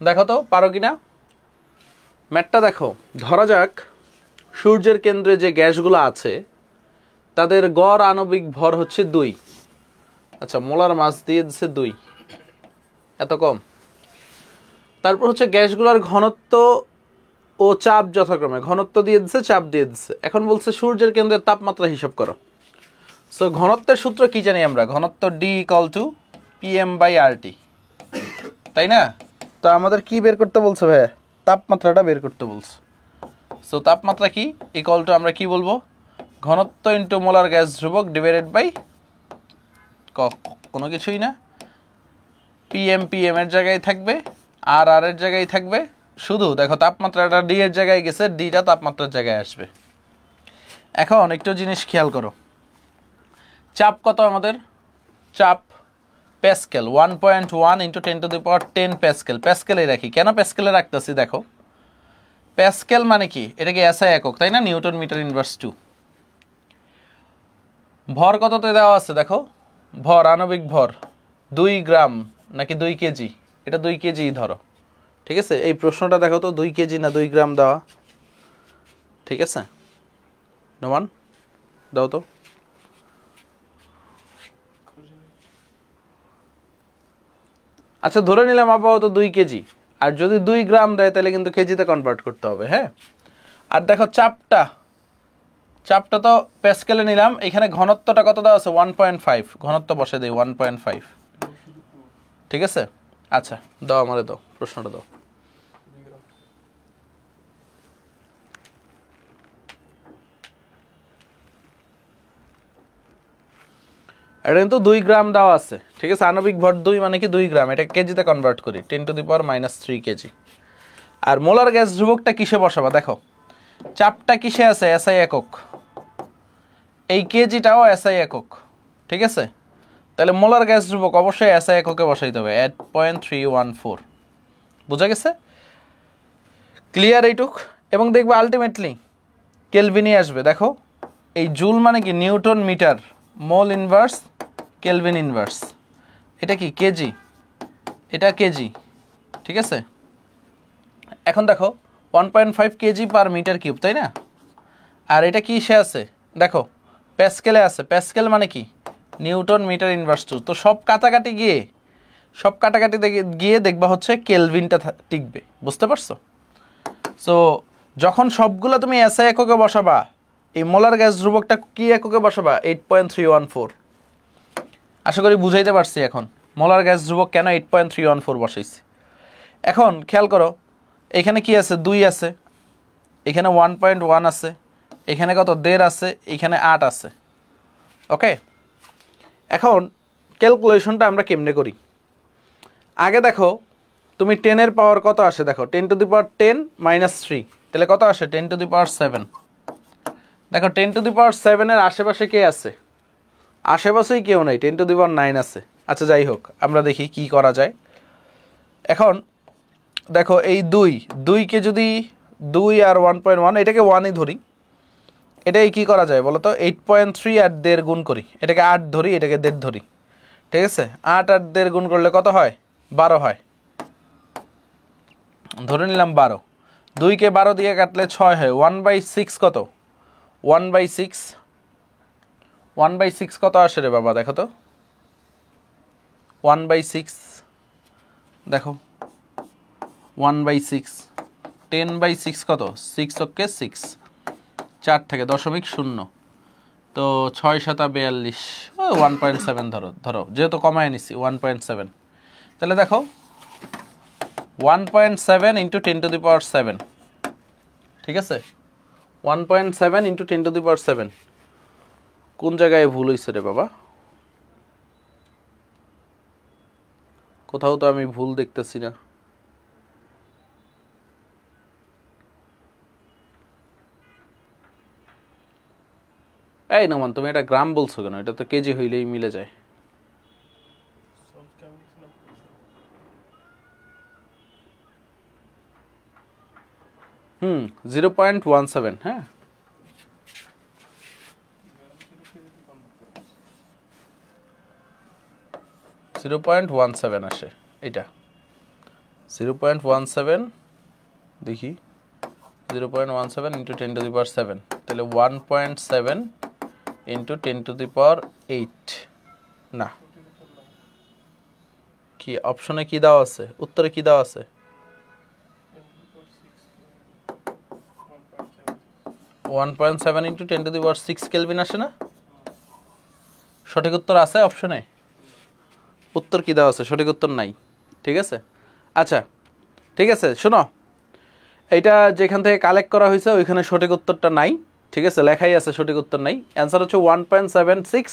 দেখো তো পারো কিনা ম্যাটটা দেখো। ধরা যাক সূর্যের কেন্দ্রে যে গ্যাসগুলো আছে তাদের গড় আণবিক ভর হচ্ছে 2, আচ্ছা মোলার মাস দিয়ে দিচ্ছে 2, এত কম। তারপর হচ্ছে গ্যাসগুলোর ঘনত্ব ও চাপ যথাক্রমে, ঘনত্ব দিয়ে দিচ্ছে চাপ দিয়ে দিচ্ছে। এখন বলছে সূর্যের কেন্দ্রের তাপমাত্রা হিসাব করো। সো ঘনত্বের সূত্র কি জানি আমরা, ঘনত্ব ডি ইকুয়াল টু PM/RT, তাই না? তো আমাদের কি বের করতে বলছে ভাই, তাপমাত্রাটা বের করতে বলছে। সো তাপমাত্রা কি ইকুয়াল টু আমরা কি বলবো, ঘনত্ব ইন্টু মোলার গ্যাস ধ্রুবক ডিভাইডেড বাই কোনো কিছুই না, PM এর জায়গায় থাকবে, আর এর জায়গায় থাকবে, শুধু দেখো তাপমাত্রাটা ডি এর জায়গায় গেছে, ডিটা তাপমাত্রার জায়গায় আসবে। এখন একটু জিনিস খেয়াল করো, চাপ কত আমাদের, চাপ pascal 1.1 into 10 to the power 10 pascal, প্যাসকেলে রাখি, কেন প্যাসকেলে রাখতেছি দেখো, প্যাসকেল মানে কি, এটা কি এসআই একক তাই না, নিউটন মিটার ইনভার্স 2। ভর কততে দেওয়া আছে দেখো, ভর আণবিক ভর 2 গ্রাম নাকি 2 কেজি, এটা 2 কেজি ধরো, ঠিক আছে। এই প্রশ্নটা দেখো তো 2 কেজি না 2 গ্রাম দেওয়া, ঠিক আছে নোমান দাও তো। আচ্ছা ধরে নিলাম আপাতত 2 কেজি, আর যদি 2 গ্রাম দেয় তাহলে কিন্তু কেজিতে কনভার্ট করতে হবে, হ্যাঁ। আর দেখো চাপটা তো প্যাসকেলে নিলাম, এখানে ঘনত্বটা কত দেওয়া আছে 1.5, ঘনত্ব বসে দেই 1.5, ঠিক আছে। আচ্ছা দাও আমারে দাও, প্রশ্নটা দাও। এটা কিন্তু 2 গ্রাম দেওয়া আছে, ঠিক আছে, আণবিক ভর 2 মানে কি 2 গ্রাম, এটা কেজিতে কনভার্ট করি 10 টু দি পাওয়ার -3 কেজি। আর মোলার গ্যাস ধ্রুবকটা কিসে বসাবা দেখো, চাপটা কিসে আছে এসআই একক, এই কেজিটাও এসআই একক, ঠিক আছে। তাহলে মোলার গ্যাস ধ্রুবক অবশ্যই এসআই এককে বসাইতে হবে 8.314, বুঝা গেছে, ক্লিয়ার এইটুক। এবং দেখবে আলটিমেটলি কেলভিনই আসবে, দেখো এই জুল মানে কি newton metre, mole inverse kelvin inverse, এটা কি কেজি, এটা কেজি, ঠিক আছে। এখন দেখো 1.5 কেজি পার মিটার কিউব তাই না, আর এটা কি সে আছে দেখো প্যাসকেলে আছে, প্যাসকেল মানে কি নিউটন মিটার ইনভার্স 2। তো সব কাটাকাটি গিয়ে দেখবা হচ্ছে কেলভিনটা টিকবে, বুঝতে পারছো। সো যখন সবগুলো তুমি এসআই এককে বসাবা, এই মোলার গ্যাস ধ্রুবকটা কি এককে বসাবা 8.314, আশা করি বুঝাইতে পারছি এখন মোলার গ্যাস ধ্রুবক কেন 8.314 বসাইছি। এখন খেয়াল করো এখানে কি আছে 2 আছে, এখানে 1.1 আছে, এখানে কত 1.5 আছে, এখানে 8 আছে। ওকে, এখন ক্যালকুলেশনটা আমরা কেমনে করি, আগে দেখো তুমি 10 এর পাওয়ার কত আসে দেখো, 10 টু দি পাওয়ার 10 -3, তাহলে কত আসে 10 টু দি পাওয়ার 7। দেখো 10 টু দি পাওয়ার 7 এর আশেপাশে কে আছে, আশেপাশেই কেউ নাই, 10 টু দি পাওয়ার 9 আছে। আচ্ছা যাই হোক, আমরা দেখি কি করা যায়। এখন দেখো এই 2কে যদি 2 আর 1.1, এটাকে 1ই ধরি, এটাই কি করা যায় বলো তো, 8.3 আর 1.5 গুণ করি, এটাকে 8 ধরি, এটাকে 1.5 ধরি, ঠিক আছে। 8 আর 1.5 গুণ করলে কত হয় 12 হয়, ধরে নিলাম 12, 2কে 12 দিয়ে কাটলে 6 হয়, 1/6 কত? 1/6 1/6 কত আসে রে বাবা দেখো তো, 1/6 দেখো 1/6, 10/6 কত? 6 ওকে 6, 4 থেকে 0.0, তো 6 7 42, 1.7 ধরো যেহেতু কমায় নিছি 1.7, তাহলে দেখো 1.7 ইন্টু 10⁻7, ঠিক আছে, 1.7 ইন্টু 10⁻7, কোন জায়গায় ভুল হয়েছে রে বাবা? কোথাও তো আমি ভুল দেখতেছি না। এই নোমান, তুমি এটা গ্রাম বলছো কেন? এটা তো কেজি হইলেই মিলে যায়। হুম, 0.17, হ্যাঁ 0.17 আসে এটা, 0.17, দেখি 0.17 ইন্টু 10⁻7, তাহলে 1.7 ইন্টু 10⁸, না কি অপশনে কি দেওয়া আছে, উত্তরে কি দেওয়া আছে? 1.7 ইন্টু 10⁶ কেলভিন আসে না? সঠিক উত্তর আছে অপশনে? উত্তর কি দেওয়া আছে? সঠিক উত্তর নাই, ঠিক আছে। আচ্ছা ঠিক আছে, শোনো, এইটা যেখান থেকে কালেক্ট করা হয়েছে ওইখানে সঠিক উত্তরটা নাই, ঠিক আছে, লেখাই আছে সঠিক উত্তর নাই। অ্যান্সার হচ্ছে 1.76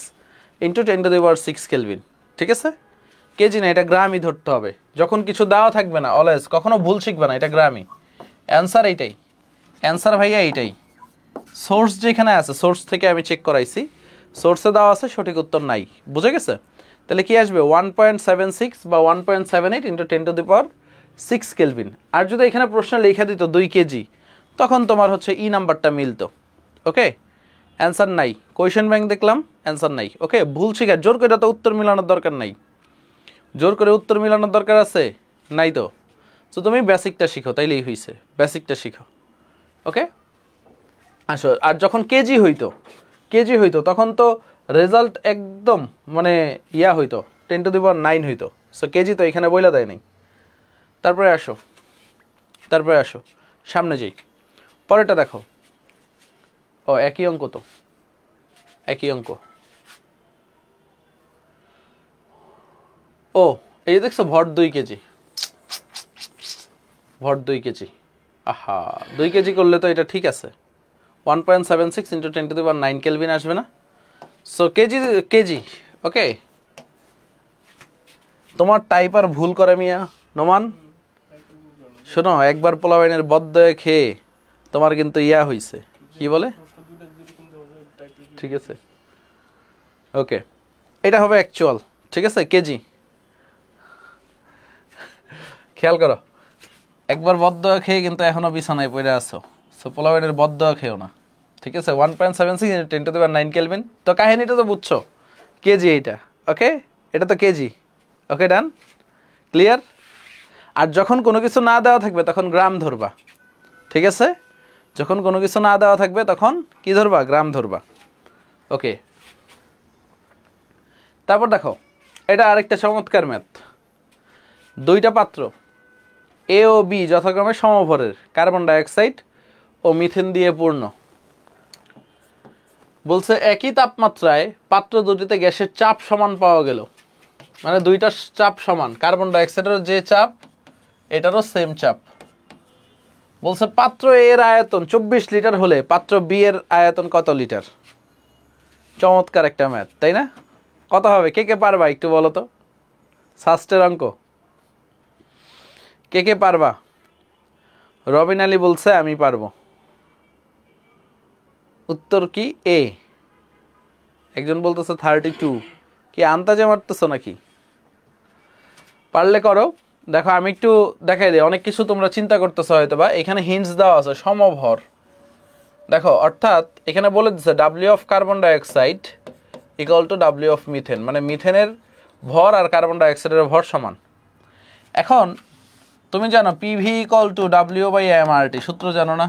ইন্টু 10⁶ কেলভিন, ঠিক আছে। কেজি না, এটা গ্রামই ধরতে হবে। যখন কিছু দেওয়া থাকবে না অলওয়েজ কখনো ভুল শিখবে না, এটা গ্রামই। অ্যান্সার এইটাই, অ্যান্সার ভাইয়া এইটাই। সোর্স যেখানে আছে, সোর্স থেকে আমি চেক করাইছি, সোর্সে দেওয়া আছে, সঠিক উত্তর নাই, বুঝে গেছে। তাহলে কি আসবে? 1.76 বা 1.78 ইন্টু 10⁶ কেলভিন। আর যদি এখানে প্রশ্ন লেখা দিত 2 কেজি, তখন তোমার হচ্ছে ই নাম্বারটা মিলতো। ওকে, অ্যান্সার নাই। কোয়েশ্চেন ব্যাংক দেখলাম, অ্যান্সার নাই। ওকে, ভুল শিখার জোর করে তো উত্তর মিলানোর দরকার নাই, জোর করে উত্তর মিলানোর দরকার আছে নাই তো। তো তুমি বেসিকটা শিখো, তাইলেই হয়েছে, বেসিকটা শিখো। ওকে, আসো। আর যখন কেজি হইতো তখন তো রেজাল্ট একদম মানে ইয়া হইতো, 10⁹ হইতো। সো কেজি তো এখানে বইলা দেয় নাই। তারপরে আসো সামনে যাই, পরেরটা দেখো। ও একই অঙ্ক, তো একই অঙ্ক। ও এই দেখছো, ভর 2 কেজি, ভর 2 কেজি। আহা, 2 কেজি করলে তো এটা ঠিক আছে, 1.76 ইন্টু 10⁹ কেলভিন আসবে না? So KG KG. ওকে, তোমার টাইপার ভুল করে মিয়া নোমান। শোনো, একবার পোলাওয়াইনের বদ্দয়ে খেয়ে তোমার কিন্তু ইয়া হইছে, কি বলে, ঠিক আছে। ওকে, এটা হবে অ্যাকচুয়াল, ঠিক আছে, কেজি। খেয়াল করো, একবার বদ্দয়া খেয়ে কিন্তু এখনো বিছানায় পড়ে আছো। সো পোলাওয়াইনের বদ্দয়া খেও না, ঠিক আছে। 1.76 10⁹ কেলভিন, তো কাহিনীটা তো বুঝছো, কেজি এইটা। ওকে, এটা তো কেজি। ওকে, ডান, ক্লিয়ার। আর যখন কোনো কিছু না দেওয়া থাকবে তখন গ্রাম ধরবা, ঠিক আছে। যখন কোনো কিছু না দেওয়া থাকবে তখন কি ধরবা? গ্রাম ধরবা। ওকে, তারপর দেখো, এটা আরেকটা চমৎকার ম্যাথ। 2টা পাত্র এ ও বি যথাক্রমে সমভরের, কার্বন ডাইঅক্সাইড ও মিথেন দিয়ে পূর্ণ। বলছে একই তাপমাত্রায় পাত্র দুটিতে গ্যাসের চাপ সমান পাওয়া গেল, মানে দুইটা চাপ সমান, কার্বন ডাইঅক্সাইডের যে চাপ এটারও সেম চাপ। বলছে পাত্র এ এর আয়তন 24 লিটার হলে পাত্র বি এর আয়তন কত লিটার? চমৎকার একটা ম্যাথ, তাই না? কত হবে? কে কে পারবা একটু বলো তো, সাস্টের অঙ্ক কে কে পারবা? রবিন আলী বলছে আমি পারবো। উত্তর কি? এ। একজন বলতেছে 32। কি আন্তাজে মারতেছো নাকি? পারলে করো। দেখো আমি একটু দেখাই দিই, অনেক কিছু তোমরা চিন্তা করতেছো হয়তো, বা এখানে হিন্টস দেওয়া আছে সমভর। দেখো, অর্থাৎ এখানে বলে দিচ্ছে W of carbon dioxide equal to W of methane, মানে মিথেনের ভর আর কার্বন ডাইঅক্সাইডের ভর সমান। এখন তুমি জানো PV equal to W by M R T, সূত্র জানো না?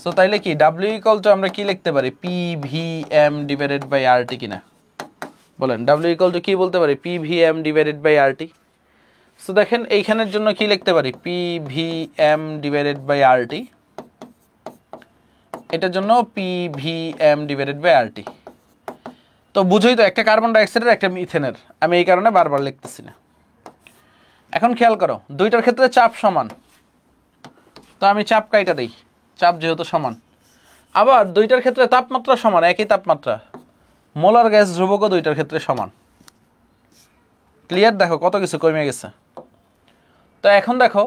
সো তাইলে কি ডাব্লিউ ইকুয়াল টু আমরা কি লিখতে পারি, PV M divided by R T কিনা? বলেন ডাব্লিউ ইকুয়াল টু কি বলতে পারি, PV M divided by R T. So দেখেন এইখানের জন্য কি লিখতে পারি, PV M divided by R T, এটার জন্য PV M divided by R T. তো বুঝোই তো, একটা কার্বন ডাইঅক্সাইডের একটা মিথেনের, আমি এই কারণে বারবার লিখতেছি না। এখন খেয়াল করো, দুইটার ক্ষেত্রে চাপ সমান, তো আমি চাপ কাইটা দিই, চাপ যেহেতু সমান। আবার দুইটার ক্ষেত্রে তাপমাত্রা সমান, একই তাপমাত্রা, মোলার গ্যাস ধ্রুবকও দুইটার ক্ষেত্রে সমান। ক্লিয়ার? দেখো কত কিছু কমে গেছে। তো এখন দেখো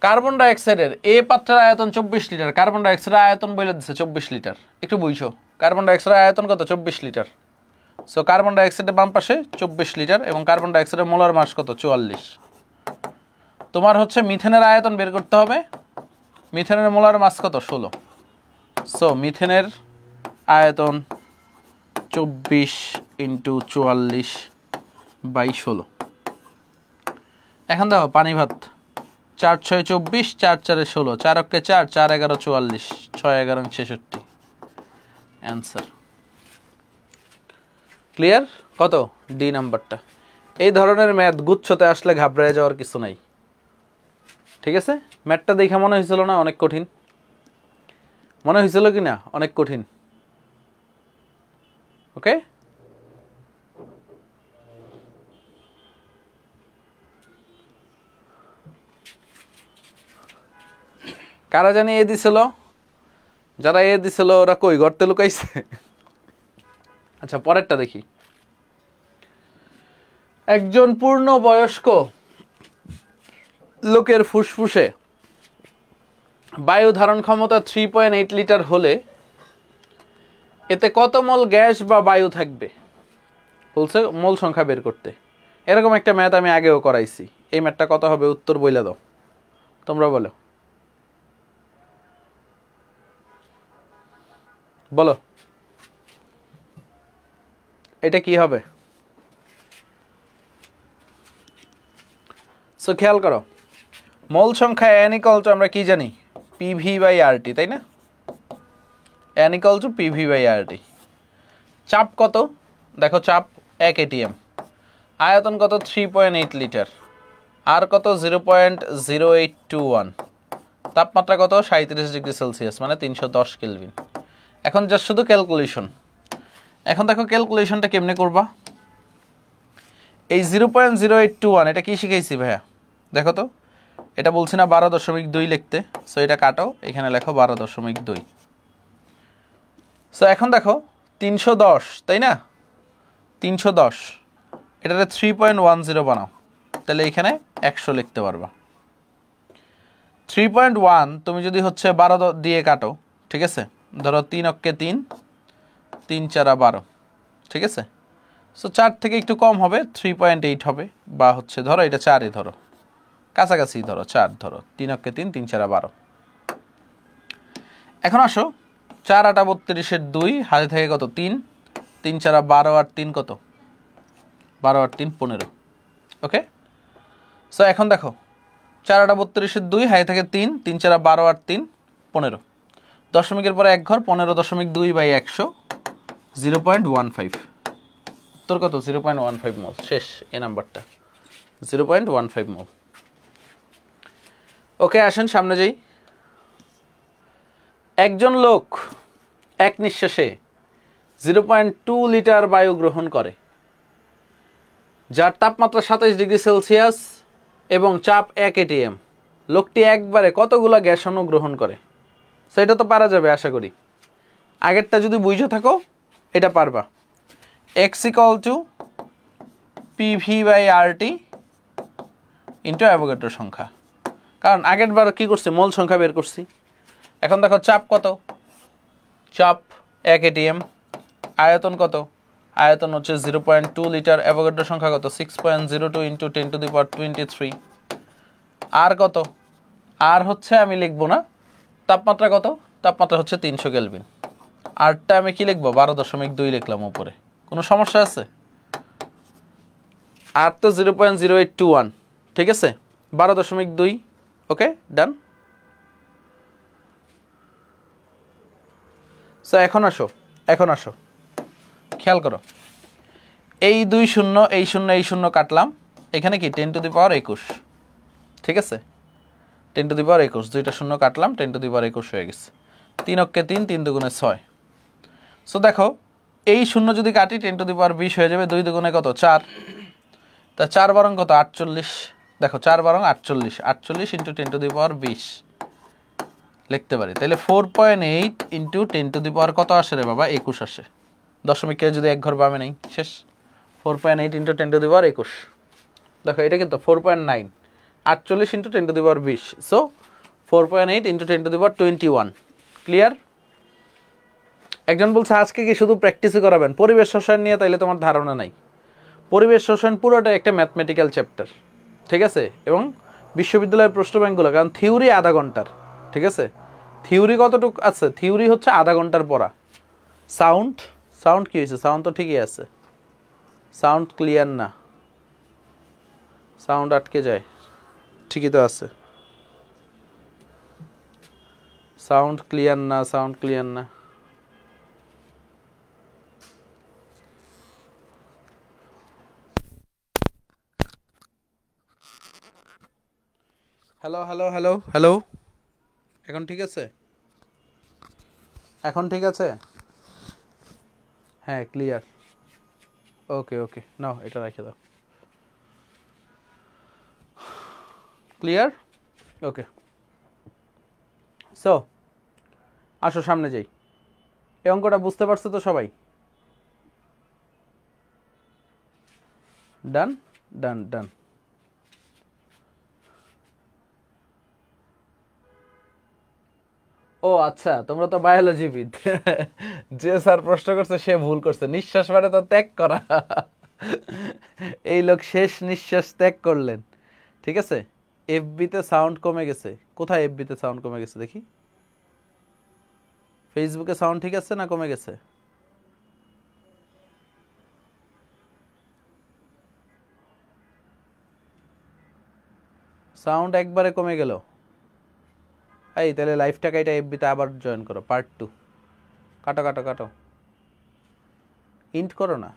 কার্বন ডাইঅক্সাইডের এ পাত্রের আয়তন 24 লিটার, কার্বন ডাইঅক্সাইডের আয়তন বলে দিচ্ছে 24 লিটার। একটু বুঝছো, কার্বন ডাইঅক্সাইডের আয়তন কত, 24 লিটার। সো কার্বন ডাইঅক্সাইডের বাম পাশে 24 লিটার এবং কার্বন ডাইঅক্সাইডের মোলার মাস কত, 44। তোমার হচ্ছে মিথেনের আয়তন বের করতে হবে, মিথেনের মোলার মাস কত, 16। সো মিথেনের আয়তন 24 ইন্টু 44 বাই 16। এখন দেখো পানি ভাত, 4 6 24, 4 4 16, 4 অক্ষে 4, 4 11 44, 6 11 66 অ্যান্সার। ক্লিয়ার? কত, ডি নাম্বারটা। এই ধরনের ম্যাথ গুচ্ছতে আসলে ঘাবড়ায় যাওয়ার কিছু নাই, ঠিক আছে? ম্যাথটা দেখে মনে হয়েছিল না অনেক কঠিন? মনে হয়েছিল কি না অনেক কঠিন? ওকে, কারা জানি এ দিছিল, যারা এ দিছিল ওরা কই, গর্তে লুকাইছে? আচ্ছা পরেরটা দেখি। একজন পূর্ণ বয়স্ক লোকের ফুসফুসে বায়ু ধারণ ক্ষমতা 3.8 লিটার হলে এতে কত মোল গ্যাস বা বায়ু থাকবে বলছে, মোল সংখ্যা বের করতে। এরকম একটা ম্যাথ আমি আগেও করাইছি, এই ম্যাথটা কত হবে উত্তর বইলা দাও, তোমরা বলো বলো, এটা কি হবে? সো খেয়াল করো, মোল সংখ্যা n ইকুয়াল টু আমরা কি জানি, পিভি বাই আরটি, তাই না? n equal to PV by RT. চাপ কত দেখো, চাপ 1 atm, আয়তন কত 3.8 লিটার, আর কত 0.0821, তাপমাত্রা কত 37 ডিগ্রি সেলসিয়াস মানে 310 কেলভিন। এখন জাস্ট শুধু ক্যালকুলেশন। এখন দেখো ক্যালকুলেশনটা কেমনে করবা। এই 0.0821 এটা কি শিখাইছি ভাইয়া, দেখো তো, এটা বলছি না 12.2 লিখতে, সো এটা কাটো, এখানে লেখো 12.2। সো এখন দেখো 310, তাই না? 310 এটাতে 3.10 বানাও, তাহলে এখানে 100 লিখতে পারবা। 3.1 তুমি যদি হচ্ছে 12 দিয়ে কাটো, ঠিক আছে, ধরো 3 অক্ষে 3, 3 4 12, ঠিক আছে। সো 4 থেকে একটু কম হবে, 3.8 হবে, বা হচ্ছে ধরো এটা 4 ধরো, কাছাকাছি ধরো 4 ধরো, 3 অক্ষে 3, 3 4 12। এখন আসো 4 8 32 2, হাতে থেকে কত 3, 3 4 12 আর 3 কত, 12 আর 3 15। ওকে, সো এখন দেখো 4 8 32 2, হাতে থেকে 3, 3 4 12 আর 3 15, দশমিকের পরে এক ঘর, 15.2 বাই 100, 0.15। তোর কত 0.15 মোল, শেষ এ নাম্বারটা 0.15 মোল। ওকে আসেন সামনে যাই। একজন লোক এক নিঃশ্বাসে 0.2 লিটার বায়ু গ্রহণ করে, যার তাপমাত্রা 27 ডিগ্রি সেলসিয়াস এবং চাপ 1 atm। লোকটি একবারে কতগুলা গ্যাস অণু গ্রহণ করে? সেটা তো পারা যাবে আশা করি, আগেরটা যদি বুঝে থাকো এটা পারবা। x equal to PV by RT into Avogadro সংখ্যা, কারণ আগের বার কি করছি, মোল সংখ্যা বের করছি। এখন দেখো চাপ কত, চাপ 1 atm, আয়তন কত, আয়তন হচ্ছে 0.2 লিটার, অ্যাভোগাড্রো সংখ্যা কত 6.02 ইন্টু 10 টু দি পাওয়ার 23। আর কত, আর হচ্ছে আমি লিখবো না, তাপমাত্রা কত, তাপমাত্রা হচ্ছে 300 কেলভিন। আরটা আমি কি লিখবো 12.2 লিখলাম উপরে, কোনো সমস্যা আছে? আর তো 0.0821, ঠিক আছে। 12.2। ওকে, ডান। সো এখন আসো খেয়াল করো, এই 2 শূন্য, এই শূন্য, এই শূন্য কাটলাম, এখানে কি 10⁻21, ঠিক আছে, 10⁻21, দুইটা শূন্য কাটলাম, 10⁻21 হয়ে গেছে। 3 অক্ষে 3, 3 দুগুণে 6। সো দেখো এই শূন্য যদি কাটি 10⁻20 হয়ে যাবে, 2 দুগুণে কত 4, তা 4 বারং কত 48, দেখো 4 বারং 48, 48 ইন্টু 10⁻20 লিখতে পারি। তাহলে 4.8 ইন্টু 10⁻, কত আসে রে বাবা, 21 আসে। দশমিকে যদি এক ঘর বামে নেই, শেষ। 4.8 ইন্টু 10⁻21, দেখো এটা কিন্তু 4.9, 48 ইন্টু 10⁻20, সো 4.8 ইন্টু 10⁻21। ক্লিয়ার? একজন বলছে আজকে কি শুধু প্র্যাকটিসই করাবেন পরিবেশ রসায়ন নিয়ে, তাইলে তোমার ধারণা নাই। পরিবেশ রসায়ন পুরোটা একটা ম্যাথমেটিক্যাল চ্যাপ্টার, ঠিক আছে, এবং বিশ্ববিদ্যালয়ের প্রশ্ন ব্যাংকগুলো, কারণ থিওরি আধা ঘন্টার, ঠিক আছে, থিওরি কতটুকু আছে, থিওরি হচ্ছে আধা ঘন্টার পড়া। সাউন্ড কি হয়েছে, সাউন্ড তো ঠিকই আছে, সাউন্ড ক্লিয়ার না, সাউন্ড আটকে যায়, ঠিকই তো আছে, সাউন্ড ক্লিয়ার না, সাউন্ড ক্লিয়ার না। হ্যালো হ্যালো হ্যালো হ্যালো, এখন ঠিক আছে, এখন ঠিক আছে, হ্যাঁ ক্লিয়ার। ওকে ওকে, নাও এটা রেখে দাও, ক্লিয়ার। ওকে, সো আসো সামনে যাই। এই অঙ্কটা বুঝতে পারছো তো সবাই? ডান ডান ডান। ও আচ্ছা, তোমরা তো বায়োলজিবিদ। যে স্যার প্রশ্ন করছে সে ভুল করছে, নিঃশ্বাস মানে তো ত্যাগ করা। এই লোক শেষ নিঃশ্বাস ত্যাগ করলেন, ঠিক আছে। এফবিতে সাউন্ড কমে গেছে, কোথায় এফবিতে সাউন্ড কমে গেছে দেখি, ফেসবুকে সাউন্ড ঠিক আছে না কমে গেছে? সাউন্ড একবারে কমে গেল। এই তাহলে লাইভটা কাইটা এফবিতে আবার জয়েন করো, পার্ট 2। কাটো কাটো কাটো, ইন্ট করো না।